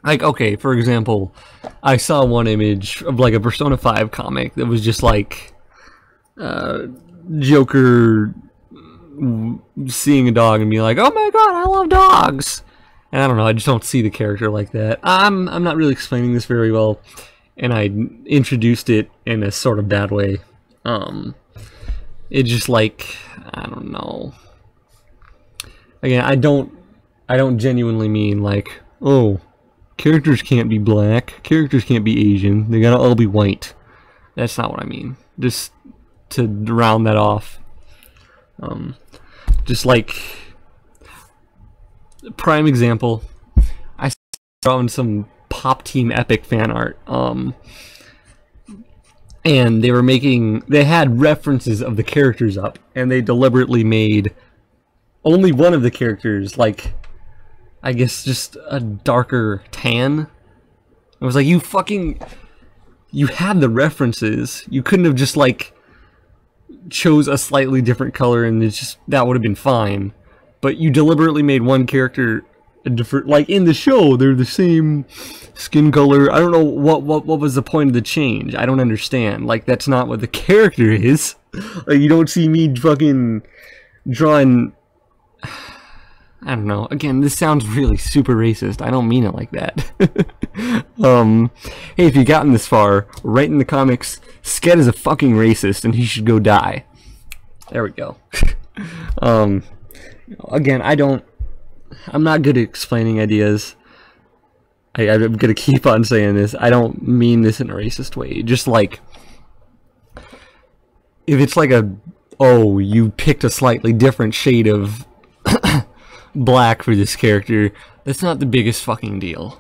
Like, okay, for example, I saw one image of like a Persona 5 comic that was just like Joker seeing a dog and being like, "Oh my god, I love dogs." And I don't know, I just don't see the character like that. I'm not really explaining this very well, and I introduced it in a sort of bad way. It's just like, I don't know. Again, I don't genuinely mean like, oh, characters can't be black, characters can't be Asian, they gotta all be white. That's not what I mean. Just to round that off. Just like, prime example, I saw in some Pop Team Epic fan art, and they had references of the characters up, and they deliberately made only one of the characters, like, I guess just a darker tan. I was like, you had the references. You couldn't have just, like, chose a slightly different color and it's just, that would have been fine. But you deliberately made one character a different, like, in the show, they're the same skin color. I don't know what was the point of the change. I don't understand. Like, that's not what the character is. Like, you don't see me fucking drawing... I don't know. Again, this sounds really super racist. I don't mean it like that. Hey, if you've gotten this far, write in the comics, Sket is a fucking racist and he should go die. There we go. Again, I'm not good at explaining ideas. I'm gonna keep on saying this. I don't mean this in a racist way. Just like, if it's like oh, you picked a slightly different shade of black for this character, that's not the biggest fucking deal.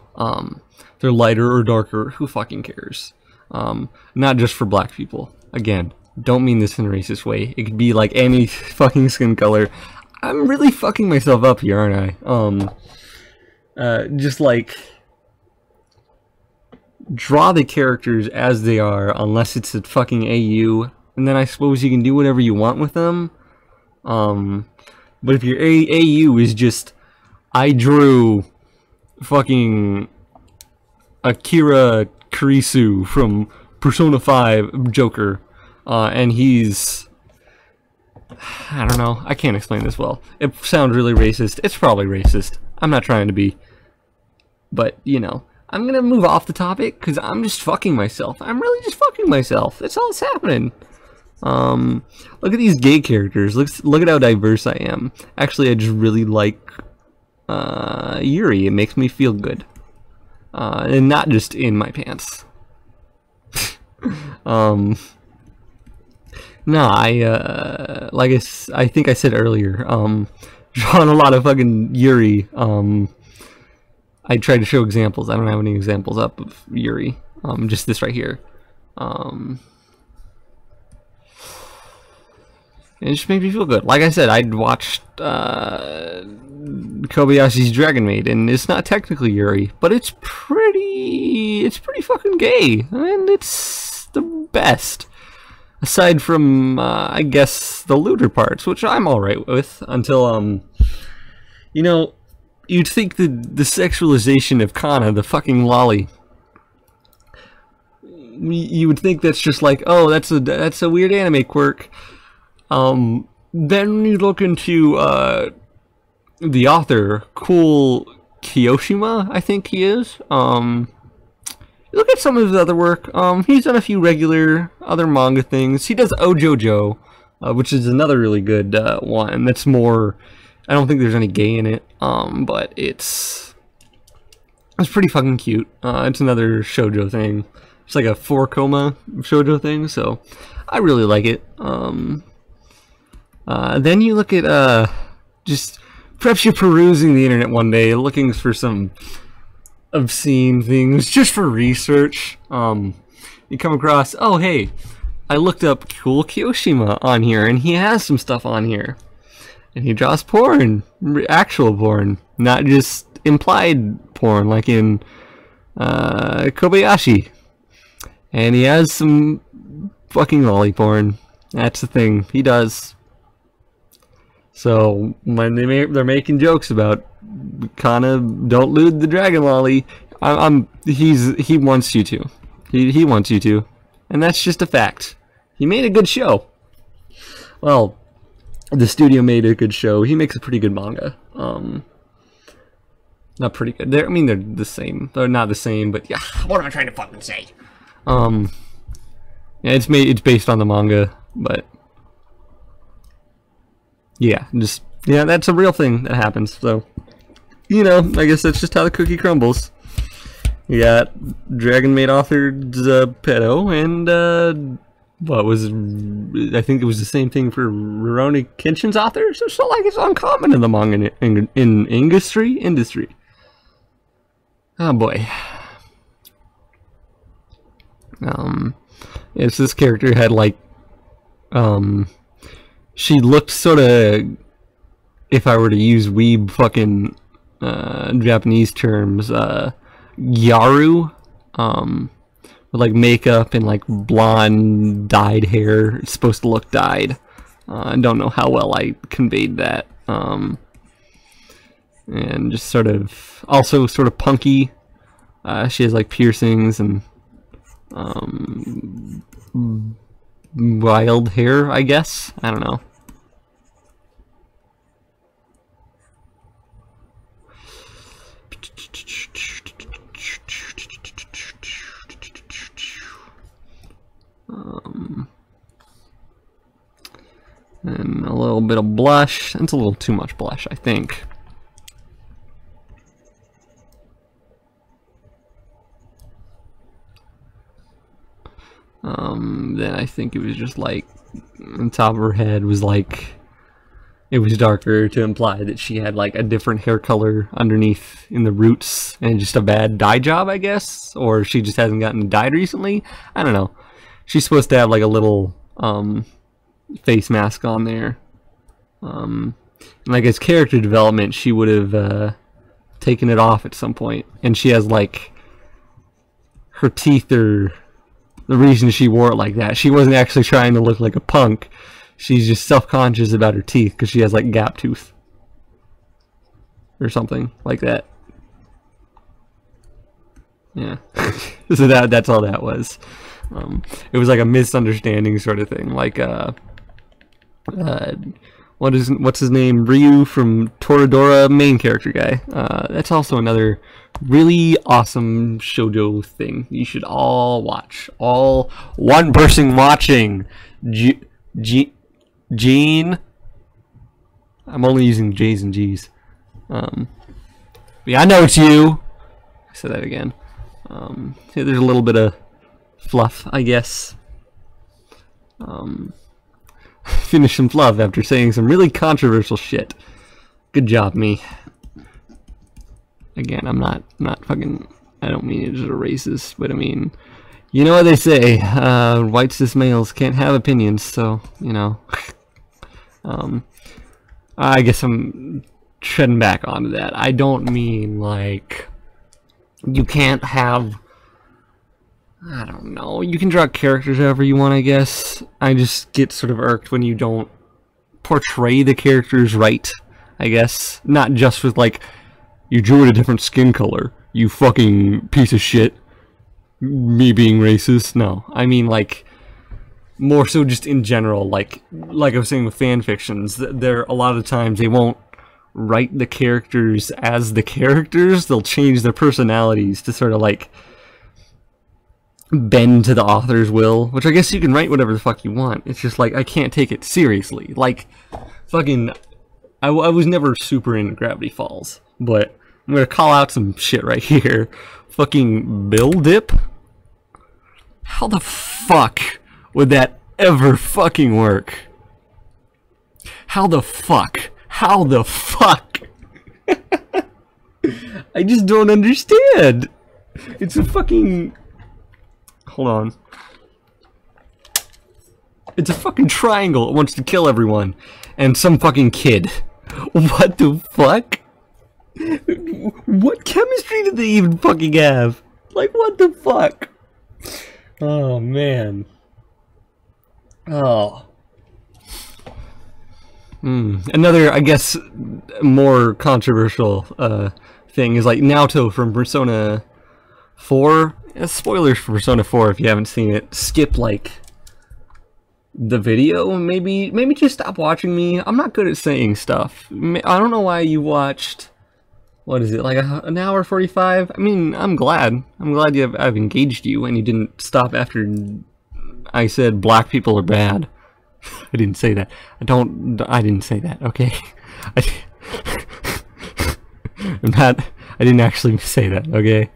They're lighter or darker, who fucking cares? Not just for black people. Again, don't mean this in a racist way. It could be like any fucking skin color. I'm really fucking myself up here, aren't I? Just like, draw the characters as they are, unless it's a fucking AU, and then I suppose you can do whatever you want with them. But if your AU is just, I drew fucking Akira Kurisu from Persona 5 Joker, and he's, I don't know, I can't explain this well. It sounds really racist. It's probably racist. I'm not trying to be. But, you know, I'm gonna move off the topic, because I'm just fucking myself. I'm really just fucking myself. That's all that's happening. Look at these gay characters. Look at how diverse I am. Actually, I just really like Yuri. It makes me feel good, and not just in my pants. No, like I think I said earlier, drawing a lot of fucking Yuri. I tried to show examples. I don't have any examples up of Yuri. Just this right here. It just made me feel good. Like I said, I'd watched Kobayashi's Dragon Maid, and it's not technically Yuri, but it's pretty fucking gay, and it's the best. Aside from, I guess, the looter parts, which I'm alright with, until, you know, you'd think the sexualization of Kana, the fucking lolly, you would think that's just like, oh, that's a weird anime quirk. Then you look into the author, Cool Kiyoshima, I think he is. Look at some of his other work. He's done a few regular other manga things. He does Ojojo, which is another really good one. That's more, I don't think there's any gay in it, but it's pretty fucking cute. It's another shoujo thing. It's like a 4-koma shoujo thing, so I really like it. Then you look at, just, perhaps you're perusing the internet one day, looking for some obscene things, just for research. You come across, oh hey, I looked up Cool Kyoshima on here, and he has some stuff on here. And he draws porn, actual porn, not just implied porn like in Kobayashi. And he has some fucking lolly porn. That's the thing, he does. So when they're making jokes about kind of don't lewd the dragon lolly, he wants you to. He wants you to, and that's just a fact. He made a good show. Well, the studio made a good show. He makes a pretty good manga. Not pretty good. I mean, they're the same. They're not the same, but yeah. What am I trying to fucking say? Yeah, it's based on the manga, but yeah, that's a real thing that happens. So, you know, I guess that's just how the cookie crumbles. You got Dragon Maid authored pedo, and what was, I think it was the same thing for Rurouni Kenshin's author. So like it's uncommon in the manga industry. Oh boy. It's this character had like, she looked sort of, if I were to use weeb fucking Japanese terms, Gyaru, with like makeup and like blonde dyed hair. It's supposed to look dyed. I don't know how well I conveyed that. And just sort of, also sort of punky. She has like piercings and wild hair, I guess. I don't know. And a little bit of blush. It's a little too much blush, I think. Then I think it was just like on top of her head was like, it was darker to imply that she had like a different hair color underneath in the roots and just a bad dye job, I guess, or she just hasn't gotten dyed recently. I don't know. She's supposed to have like a little face mask on there. And like as character development, she would have taken it off at some point, and she has like her teeth are the reason she wore it like that. She wasn't actually trying to look like a punk. She's just self-conscious about her teeth because she has like gap tooth or something like that. Yeah. So that's all that was. It was like a misunderstanding sort of thing. Like what's his name? Ryu from Toradora, main character guy. That's also another really awesome shoujo thing you should all watch. All one person watching. Gene. I'm only using J's and G's. But yeah, I know it's you. I said that again. Yeah, there's a little bit of fluff, I guess. Finish some fluff after saying some really controversial shit. Good job, me. Again, I'm not fucking, I don't mean it as a racist, but I mean, you know what they say, white cis males can't have opinions, so, you know. I guess I'm treading back onto that. I don't mean, like, you can't have, I don't know, you can draw characters however you want, I guess. I just get sort of irked when you don't portray the characters right, I guess. Not just with, like, you drew it a different skin color, you fucking piece of shit. Me being racist? No. I mean, like, more so just in general, like I was saying with fan fictions, there a lot of times they won't write the characters as the characters, they'll change their personalities to sort of like bend to the author's will, which I guess you can write whatever the fuck you want. It's just like, I can't take it seriously. Like, fucking, I was never super into Gravity Falls, but I'm gonna call out some shit right here. Fucking Bill Dip? How the fuck would that ever fucking work? How the fuck? How the fuck? I just don't understand. It's a fucking... Hold on. It's a fucking triangle. It wants to kill everyone. And some fucking kid. What the fuck? What chemistry did they even fucking have? Like, what the fuck? Oh, man. Oh. Another, I guess, more controversial thing is like Naoto from Persona 4. Spoilers for Persona 4 if you haven't seen it. Skip, like, the video. Maybe just stop watching me. I'm not good at saying stuff. I don't know why you watched... What is it, like an hour 45? I mean, I'm glad. I've engaged you and you didn't stop after I said black people are bad. I didn't say that. I didn't say that, okay? I didn't actually say that, okay?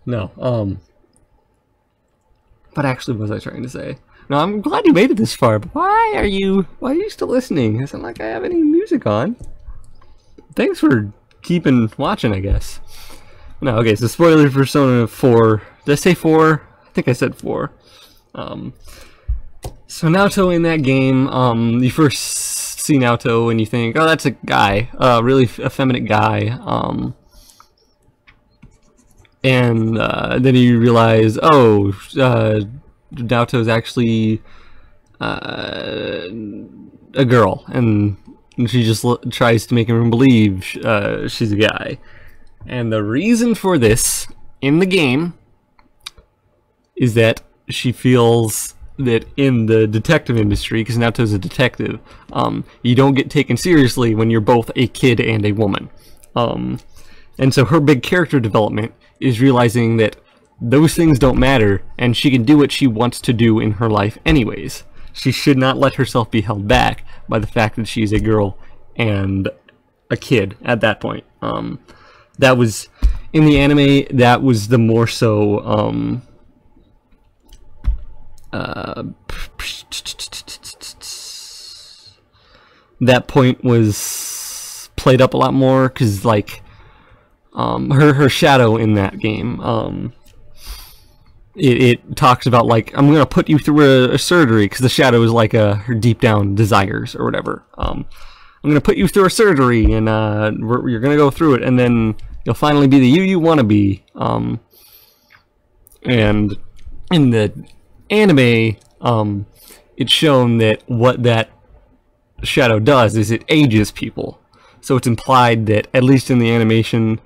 No, what actually was I trying to say? No, I'm glad you made it this far, but why are you still listening? It's not like I have any music on. Thanks for keeping watching, I guess. No, okay, so spoiler for Persona 4. Did I say 4? I think I said 4. So Naoto in that game, you first see Naoto and you think, oh, that's a guy, really effeminate guy. And then you realize, oh, Naoto's actually a girl, and she just tries to make everyone believe she's a guy. And the reason for this in the game is that she feels that in the detective industry, because Naoto's a detective, you don't get taken seriously when you're both a kid and a woman. And so her big character development is realizing that those things don't matter, and she can do what she wants to do in her life anyways. She should not let herself be held back by the fact that she's a girl and a kid at that point. That was, in the anime, that was the more so, that point was played up a lot more, because, like, her shadow in that game, it talks about, like, I'm gonna put you through a surgery, because the shadow is like her deep down desires or whatever. I'm gonna put you through a surgery, and you're gonna go through it, and then you'll finally be the you want to be. And in the anime, it's shown that what that shadow does is it ages people. So it's implied that, at least in the animation,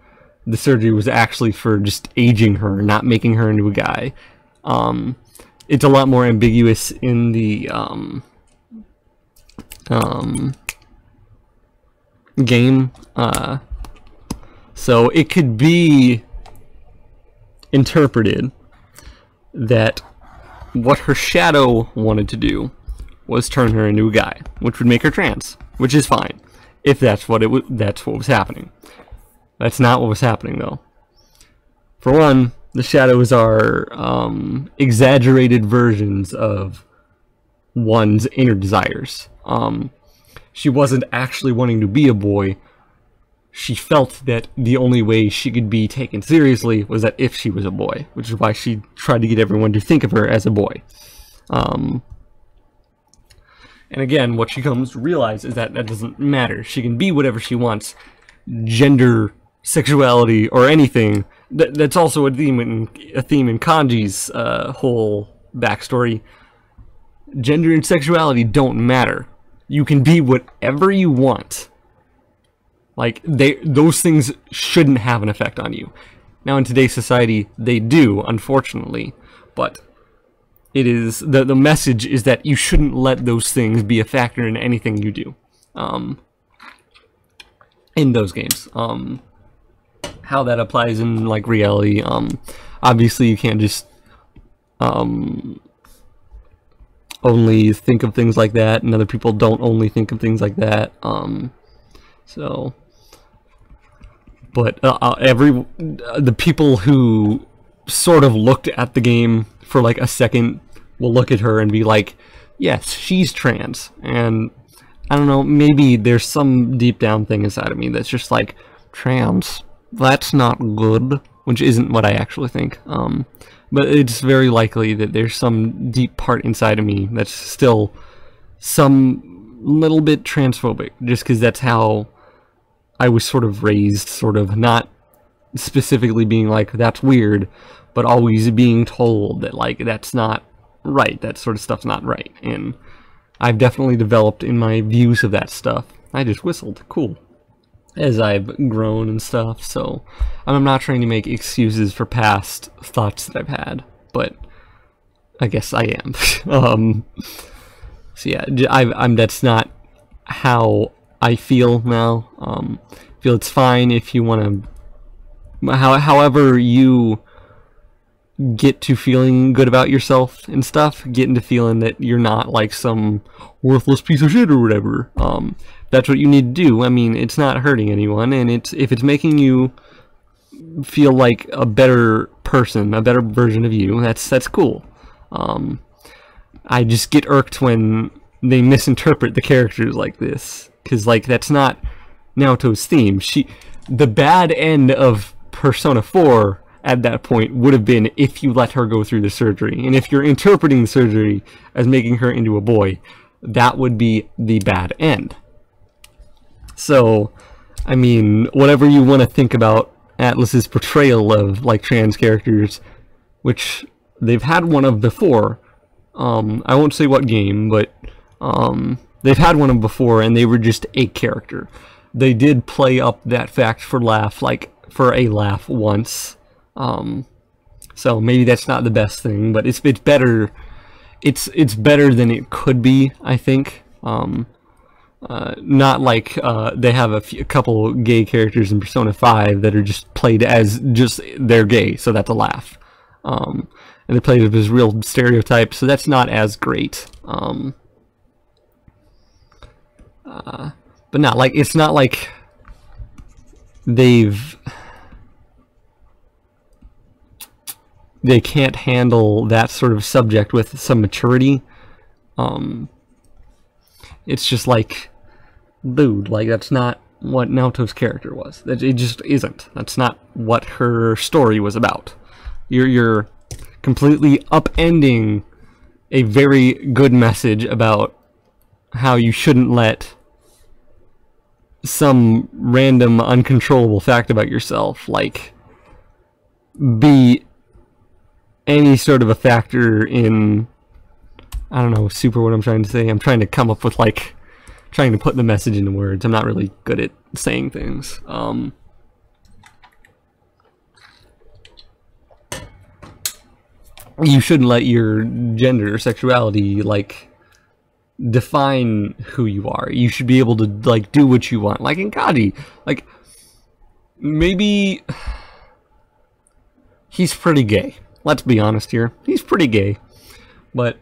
the surgery was actually for just aging her, not making her into a guy. It's a lot more ambiguous in the game. So it could be interpreted that what her shadow wanted to do was turn her into a guy, which would make her trans, which is fine if that's what that's what was happening. That's not what was happening, though. For one, the shadows are exaggerated versions of one's inner desires. She wasn't actually wanting to be a boy. She felt that the only way she could be taken seriously was that if she was a boy, which is why she tried to get everyone to think of her as a boy. And again, what she comes to realize is that that doesn't matter. She can be whatever she wants. Gender, sexuality, or anything. That's also a theme in Kanji's whole backstory. Gender and sexuality don't matter. You can be whatever you want. Like, those things shouldn't have an effect on you. Now, in today's society, they do, unfortunately. But it is the message is that you shouldn't let those things be a factor in anything you do. In those games. How that applies in, like, reality. Obviously, you can't just only think of things like that, and other people don't only think of things like that. But the people who sort of looked at the game for like a second will look at her and be like, yes, she's trans. And I don't know, maybe there's some deep down thing inside of me that's just like, trans, that's not good. which isn't what I actually think. But it's very likely that there's some deep part inside of me that's still some little bit transphobic, just because that's how I was sort of raised, sort of, not specifically being like, that's weird, but always being told that, like, that's not right, that sort of stuff's not right. And I've definitely developed in my views of that stuff. I just whistled, cool, as I've grown and stuff, so I'm not trying to make excuses for past thoughts that I've had, but I guess I am. So yeah, that's not how I feel now. I feel it's fine if you want to, however you get to feeling good about yourself and stuff, get into feeling that you're not like some worthless piece of shit or whatever. That's what you need to do. I mean, it's not hurting anyone, and if it's making you feel like a better person, a better version of you, that's cool. I just get irked when they misinterpret the characters like this, because like that's not Naoto's theme. The bad end of Persona 4 at that point would have been if you let her go through the surgery, and if you're interpreting the surgery as making her into a boy, that would be the bad end. So, I mean, whatever you want to think about Atlus's portrayal of like trans characters, which they've had one of before. I won't say what game, but they've had one of before, and they were just a character. They did play up that fact for a laugh once. So maybe that's not the best thing, but it's better. It's better than it could be, I think. Not like they have a couple gay characters in Persona 5 that are just played as just they're gay, so that's a laugh. And they played it as real stereotypes, so that's not as great. But not like it's not like they can't handle that sort of subject with some maturity. It's just like, dude, like that's not what Naoto's character was. It just isn't. That's not what her story was about. You're completely upending a very good message about how you shouldn't let some random uncontrollable fact about yourself like be any sort of a factor in, I don't know, super what I'm trying to say. I'm trying to come up with like trying to put the message into words. I'm not really good at saying things. You shouldn't let your gender or sexuality like define who you are. You should be able to like do what you want. Like in Kaji, like maybe he's pretty gay. Let's be honest here. He's pretty gay. But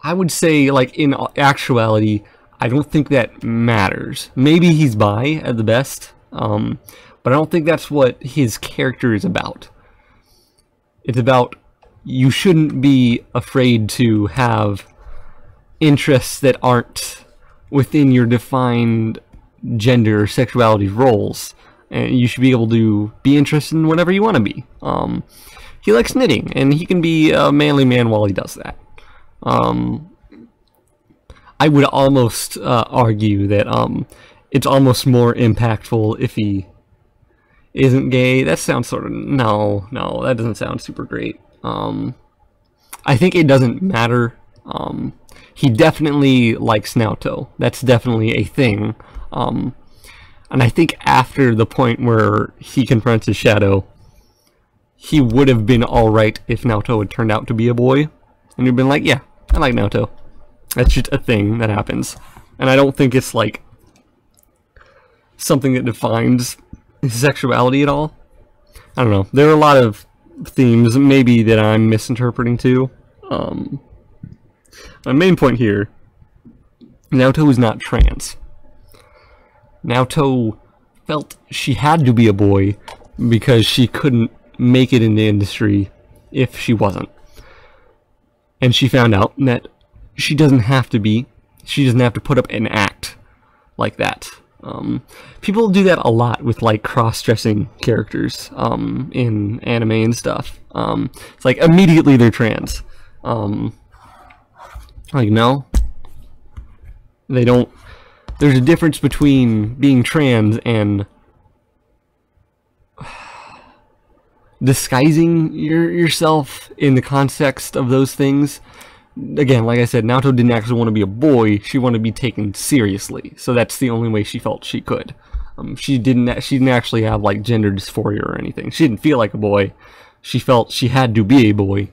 I would say like in actuality, I don't think that matters. Maybe he's bi at the best. But I don't think that's what his character is about. It's about you shouldn't be afraid to have interests that aren't within your defined gender or sexuality roles, and you should be able to be interested in whatever you want to be. He likes knitting, and he can be a manly man while he does that. I would almost argue that it's almost more impactful if he isn't gay. That sounds sort of... No, that doesn't sound super great. I think it doesn't matter. He definitely likes Naoto. That's definitely a thing. And I think after the point where he confronts his shadow, he would have been alright if Naoto had turned out to be a boy. And he'd been like, yeah, I like Naoto. That's just a thing that happens. And I don't think it's like something that defines his sexuality at all. I don't know. There are a lot of themes maybe that I'm misinterpreting too. My main point here, Naoto is not trans. Naoto felt she had to be a boy because she couldn't make it in the industry if she wasn't. And she found out that she doesn't have to be, she doesn't have to put up an act like that. People do that a lot with like cross-dressing characters in anime and stuff. It's like immediately they're trans. Like, no, they don't. There's a difference between being trans and disguising yourself in the context of those things. Again, like I said, Naoto didn't actually want to be a boy. She wanted to be taken seriously, so that's the only way she felt she could. She didn't actually have like gender dysphoria or anything. She didn't feel like a boy. She felt she had to be a boy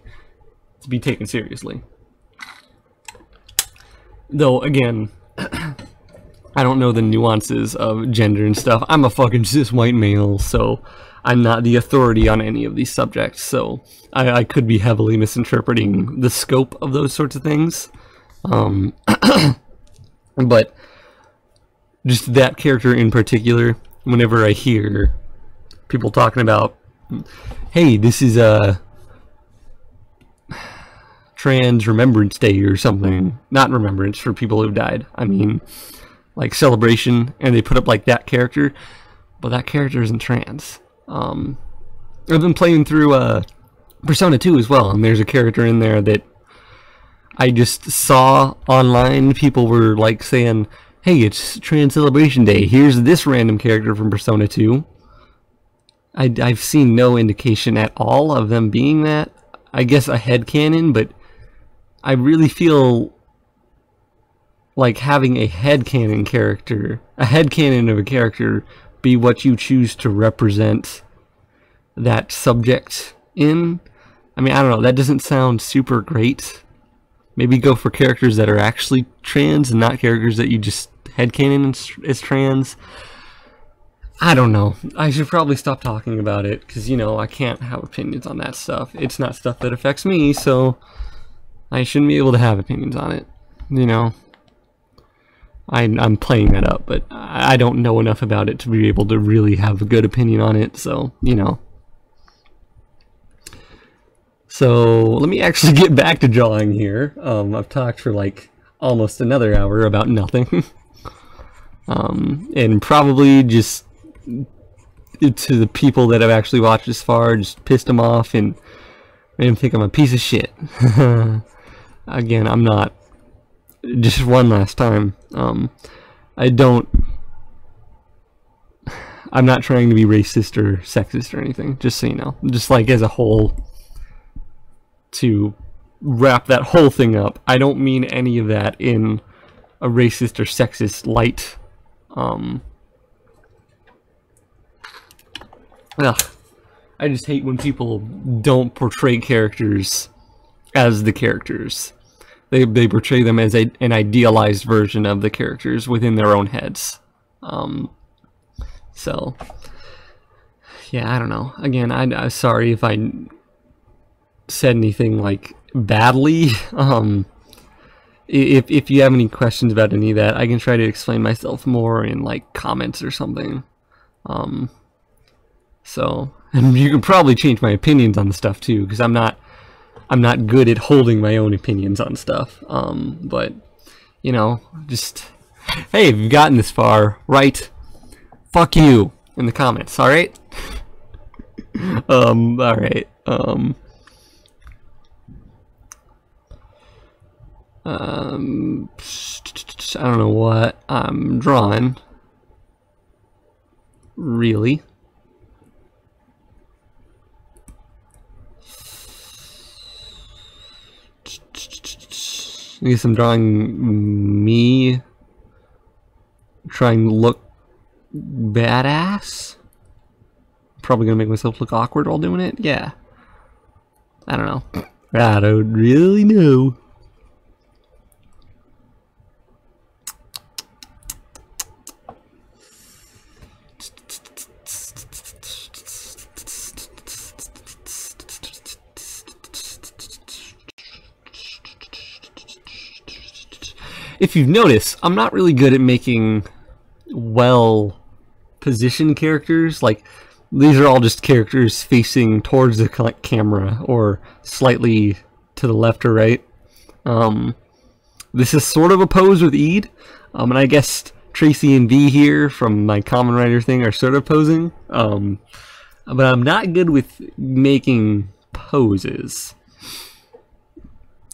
to be taken seriously. Though again, I don't know the nuances of gender and stuff. I'm a fucking cis white male, so I'm not the authority on any of these subjects, so I could be heavily misinterpreting the scope of those sorts of things. But just that character in particular, whenever I hear people talking about, hey, this is a trans remembrance day or something, not remembrance for people who died, I mean like celebration, and they put up like that character, but that character isn't trans. I've been playing through Persona 2 as well, and there's a character in there that I just saw online. People were like saying, hey, it's Trans Celebration Day, here's this random character from Persona 2. I've seen no indication at all of them being that. I guess a headcanon, but I really feel like having a headcanon character, a headcanon of a character, be what you choose to represent that subject in. I mean, I don't know, that doesn't sound super great. Maybe go for characters that are actually trans and not characters that you just headcanon as trans. I don't know. I should probably stop talking about it, because, you know, I can't have opinions on that stuff. It's not stuff that affects me, so I shouldn't be able to have opinions on it, you know. I'm playing that up, but I don't know enough about it to be able to really have a good opinion on it, so, you know. So, let me actually get back to drawing here. I've talked for like almost another hour about nothing. And probably just to the people that have actually watched this far, just pissed them off and made them think I'm a piece of shit. Again, I'm not. Just one last time. I'm not trying to be racist or sexist or anything, just so you know. Just like as a whole, to wrap that whole thing up, I don't mean any of that in a racist or sexist light. I just hate when people don't portray characters as the characters. They portray them as an idealized version of the characters within their own heads. So, yeah, I don't know. Again, I'm sorry if I said anything, like, badly. If you have any questions about any of that, I can try to explain myself more in, like, comments or something. So, and you can probably change my opinions on the stuff, too, because I'm not good at holding my own opinions on stuff. But, you know, just, hey, if you've gotten this far, write, fuck you, in the comments, alright? Alright, I don't know what I'm drawing, really. I guess I'm drawing me trying to look badass. Probably gonna make myself look awkward while doing it. Yeah. I don't know. I don't really know. If you've noticed, I'm not really good at making well-positioned characters. Like, these are all just characters facing towards the camera or slightly to the left or right. This is sort of a pose with Eid, and I guess Tracy and V here from my Common Writer thing are sort of posing. But I'm not good with making poses.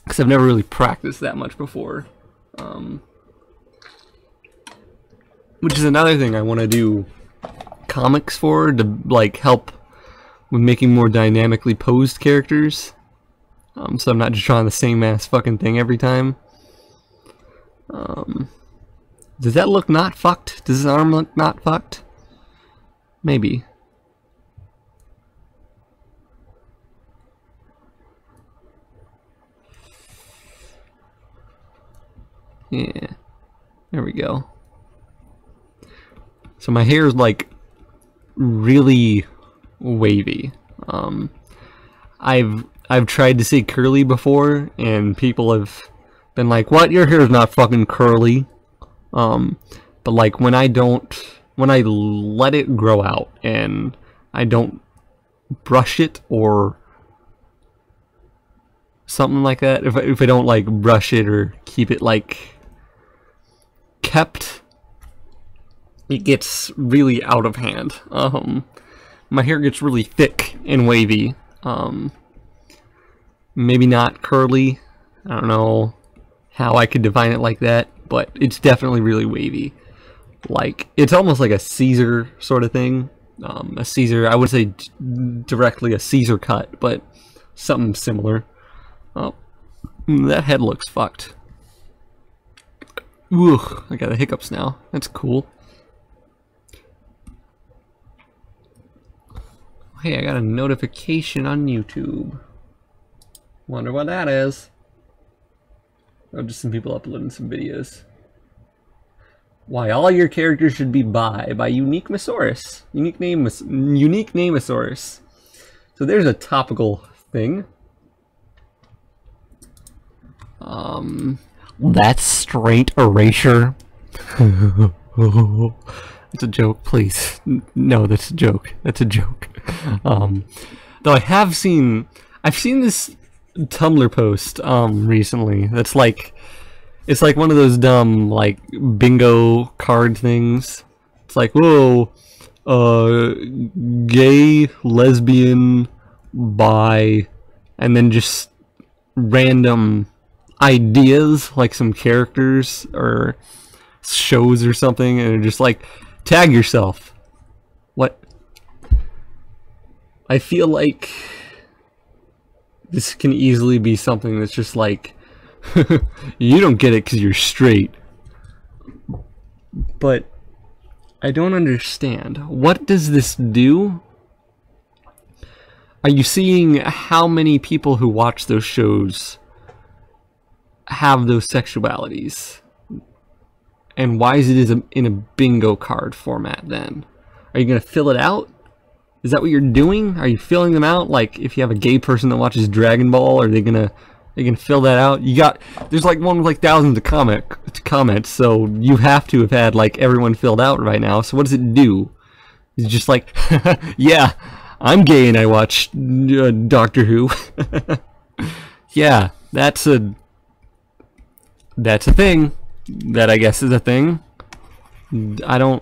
Because I've never really practiced that much before. Which is another thing I want to do comics for, to like help with making more dynamically posed characters. So I'm not just drawing the same ass fucking thing every time. Does that look not fucked? Does his arm look not fucked? Maybe. Yeah. There we go. So my hair is like really wavy. I've tried to say curly before, and people have been like, "What? Your hair is not fucking curly." But like when I let it grow out and I don't brush it or something like that, if I don't like brush it or keep it like kept, it gets really out of hand. My hair gets really thick and wavy. Maybe not curly. I don't know how I could define it like that, but it's definitely really wavy. Like, it's almost like a Caesar sort of thing. A Caesar, I would say directly a Caesar cut, but something similar. Oh, that head looks fucked. Ugh, I got the hiccups now. That's cool. Hey, I got a notification on YouTube. Wonder what that is. Oh, just some people uploading some videos. Why all your characters should be by Unique Masaurus. Unique Nameosaurus. So there's a topical thing. That's straight erasure. It's a joke, please. No, that's a joke. That's a joke. Though I've seen this Tumblr post recently. That's like, it's like one of those dumb like bingo card things. It's like, whoa, gay, lesbian, bi, and then just random ideas, like some characters or shows or something, and they're just like, tag yourself. What? I feel like this can easily be something that's just like, you don't get it because you're straight. But I don't understand. What does this do? Are you seeing how many people who watch those shows have those sexualities? And why is it in a bingo card format then? Are you going to fill it out? Is that what you're doing? Are you filling them out? Like, if you have a gay person that watches Dragon Ball, are they gonna fill that out? There's like one with like thousands of comments, so you have to have had like everyone filled out right now. So what does it do? It's just like, yeah, I'm gay and I watch Doctor Who. Yeah, that's a thing. That I guess is a thing. I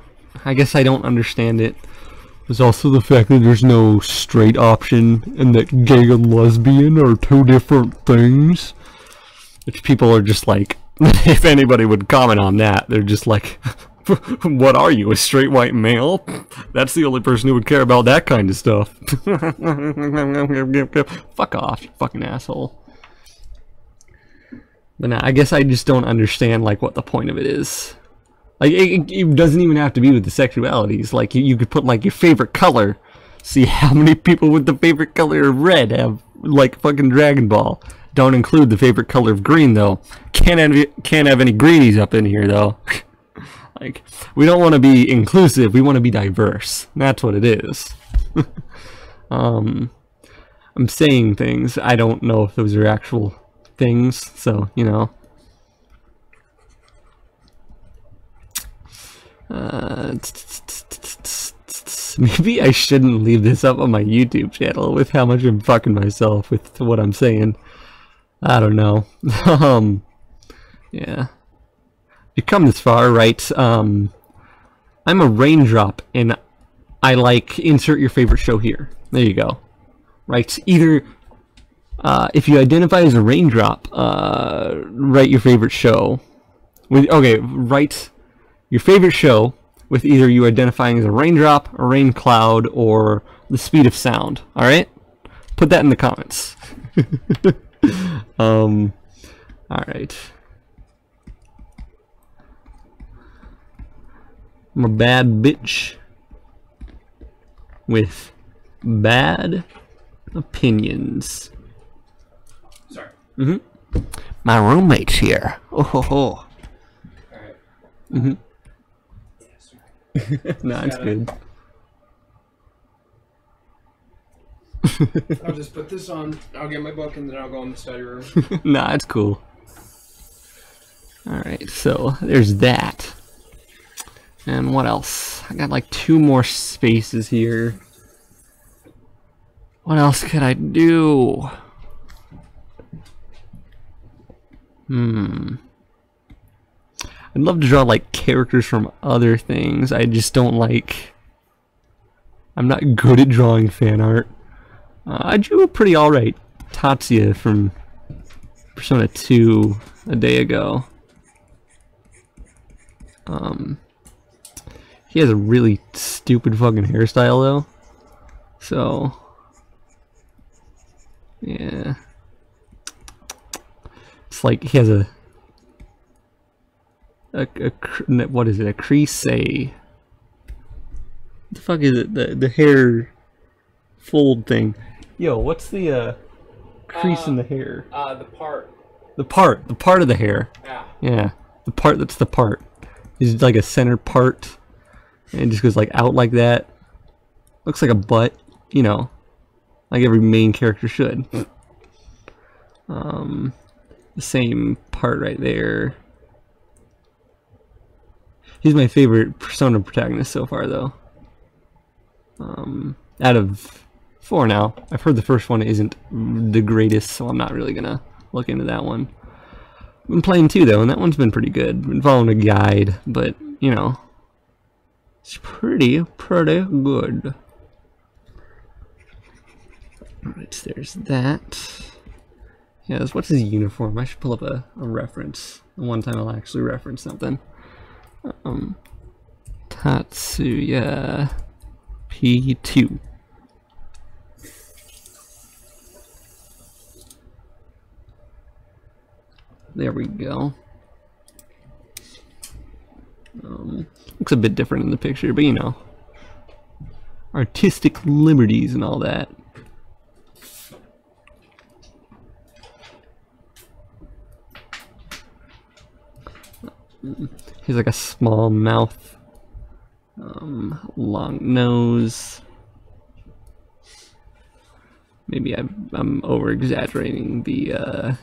guess I don't understand it. There's also the fact that there's no straight option and that gay and lesbian are two different things. Which people are just like, if anybody would comment on that, they're just like, what are you, a straight white male? That's the only person who would care about that kind of stuff. Fuck off, you fucking asshole. But nah, I guess I just don't understand like what the point of it is. Like it doesn't even have to be with the sexualities. Like you could put like your favorite color. See how many people with the favorite color of red have like fucking Dragon Ball. Don't include the favorite color of green though. Can't have any greenies up in here though. Like, we don't want to be inclusive. We want to be diverse. That's what it is. I'm saying things. I don't know if those are actual things, so you know. Maybe I shouldn't leave this up on my YouTube channel with how much I'm fucking myself with what I'm saying. I don't know. Yeah. you come this far, right? I'm a raindrop, and I like insert your favorite show here. There you go. Right? Either if you identify as a raindrop, write your favorite show. Write your favorite show with either you identifying as a raindrop, a rain cloud, or the speed of sound. All right? Put that in the comments. All right. I'm a bad bitch with bad opinions. Sorry. My roommate's here. Oh ho ho. All right. Mm-hmm. Yeah, sorry. Nah, it's good. I'll just put this on. I'll get my book and then I'll go in the study room. Nah, it's cool. Alright, so there's that. And what else? I got like 2 more spaces here. What else could I do? I'd love to draw like characters from other things. I just don't like... I'm not good at drawing fan art. I drew a pretty alright Tatsuya from Persona 2 a day ago. He has a really stupid fucking hairstyle though. So, yeah. It's like he has a what is it? A crease? What the fuck is it? The hair fold thing. Yo, what's the crease in the hair? The part. The part of the hair. Yeah. Yeah, the part that's the part. It's like a center part, and it just goes like out like that. Looks like a butt, you know, like every main character should. The same part right there. He's my favorite Persona protagonist so far, though. Out of 4 now. I've heard the first one isn't the greatest, so I'm not really gonna look into that one. I've been playing 2 though, and that one's been pretty good. Been following a guide, but you know, it's pretty good. Alright, there's that. Yes, what's his uniform? I should pull up a reference. One time I'll actually reference something. Tatsuya P2. There we go. Looks a bit different in the picture, but you know, artistic liberties and all that. He's like a small mouth, long nose. Maybe I'm over exaggerating the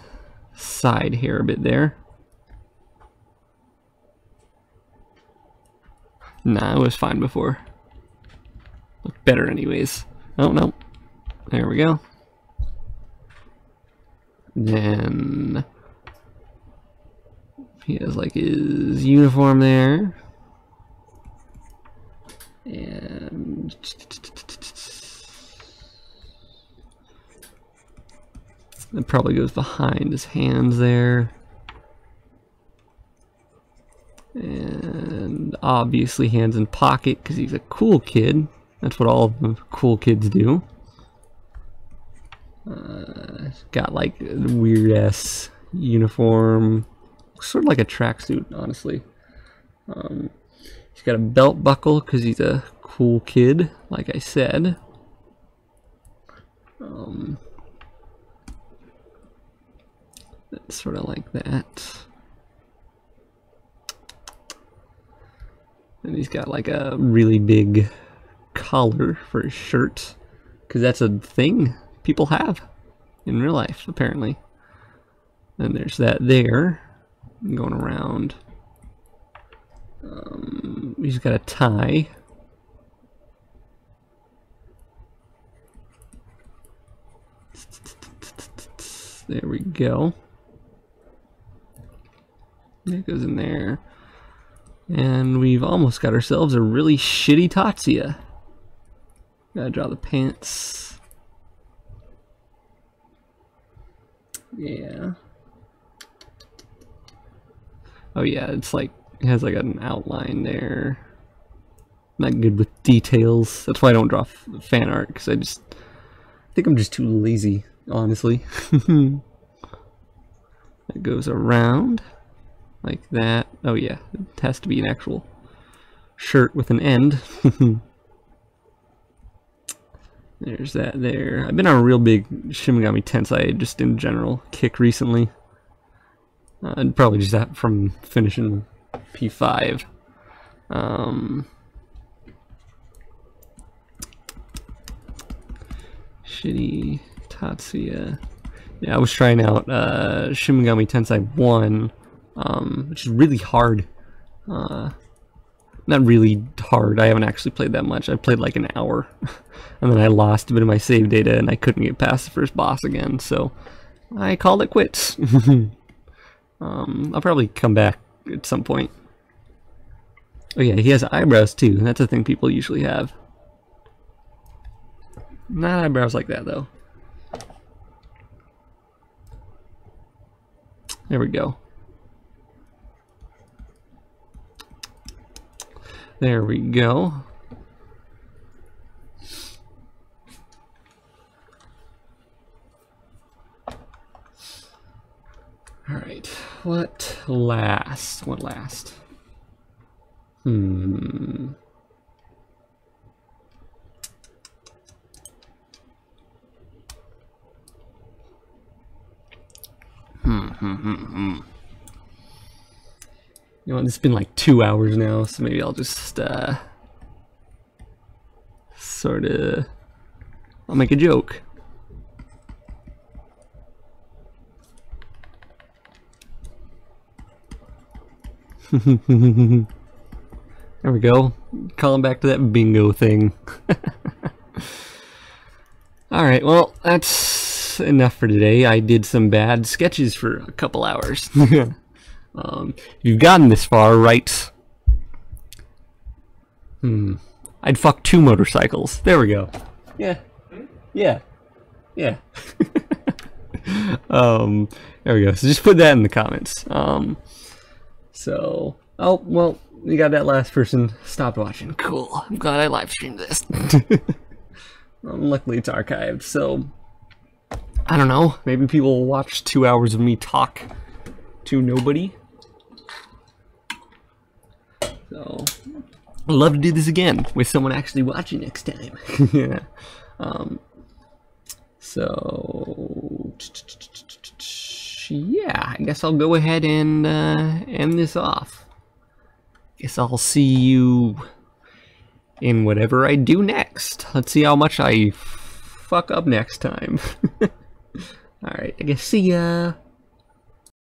side hair a bit there. Nah, it was fine before. Looked better anyways. Oh no. There we go. Then he has like his uniform there. And it probably goes behind his hands there. And obviously hands in pocket because he's a cool kid. That's what all the cool kids do. Got like a weird ass uniform. Sort of like a tracksuit, honestly. He's got a belt buckle because he's a cool kid, like I said. Sort of like that. And he's got like a really big collar for his shirt, because that's a thing people have in real life, apparently. And there's that there, going around. He's got a tie. There we go. It goes in there. And we've almost got ourselves a really shitty Tatsuya. Gotta draw the pants. Yeah. Oh yeah, it's like, it has like an outline there. Not good with details. That's why I don't draw fan art, because I think I'm just too lazy, honestly. It goes around like that. Oh yeah, it has to be an actual shirt with an end. There's that there. I've been on a real big Shin Megami Tensei, just in general, kick recently. And probably just that from finishing P5. Shitty Tatsuya. Yeah, I was trying out Shin Megami Tensei 1, which is really hard. Not really hard, I haven't actually played that much. I played like an hour, and then I lost a bit of my save data, and I couldn't get past the first boss again, so I called it quits. I'll probably come back at some point. Oh yeah, he has eyebrows too. That's a thing people usually have. Not eyebrows like that though. There we go. There we go. Alright, what last? What last? You know, it's been like 2 hours now, so maybe I'll just I'll make a joke. There we go. Calling back to that bingo thing. Alright, well, that's enough for today. I did some bad sketches for a couple hours. You've gotten this far, right? I'd fuck 2 motorcycles. There we go. Yeah. Yeah. Yeah. There we go. So just put that in the comments. So, oh, well, you got that last person stopped watching. Cool. I'm glad I live streamed this. Luckily it's archived, so I don't know. Maybe people will watch 2 hours of me talk to nobody. So, I'd love to do this again with someone actually watching next time. Yeah. So, yeah, I guess I'll go ahead and end this off. Guess I'll see you in whatever I do next. Let's see how much I fuck up next time. Alright, I guess see ya.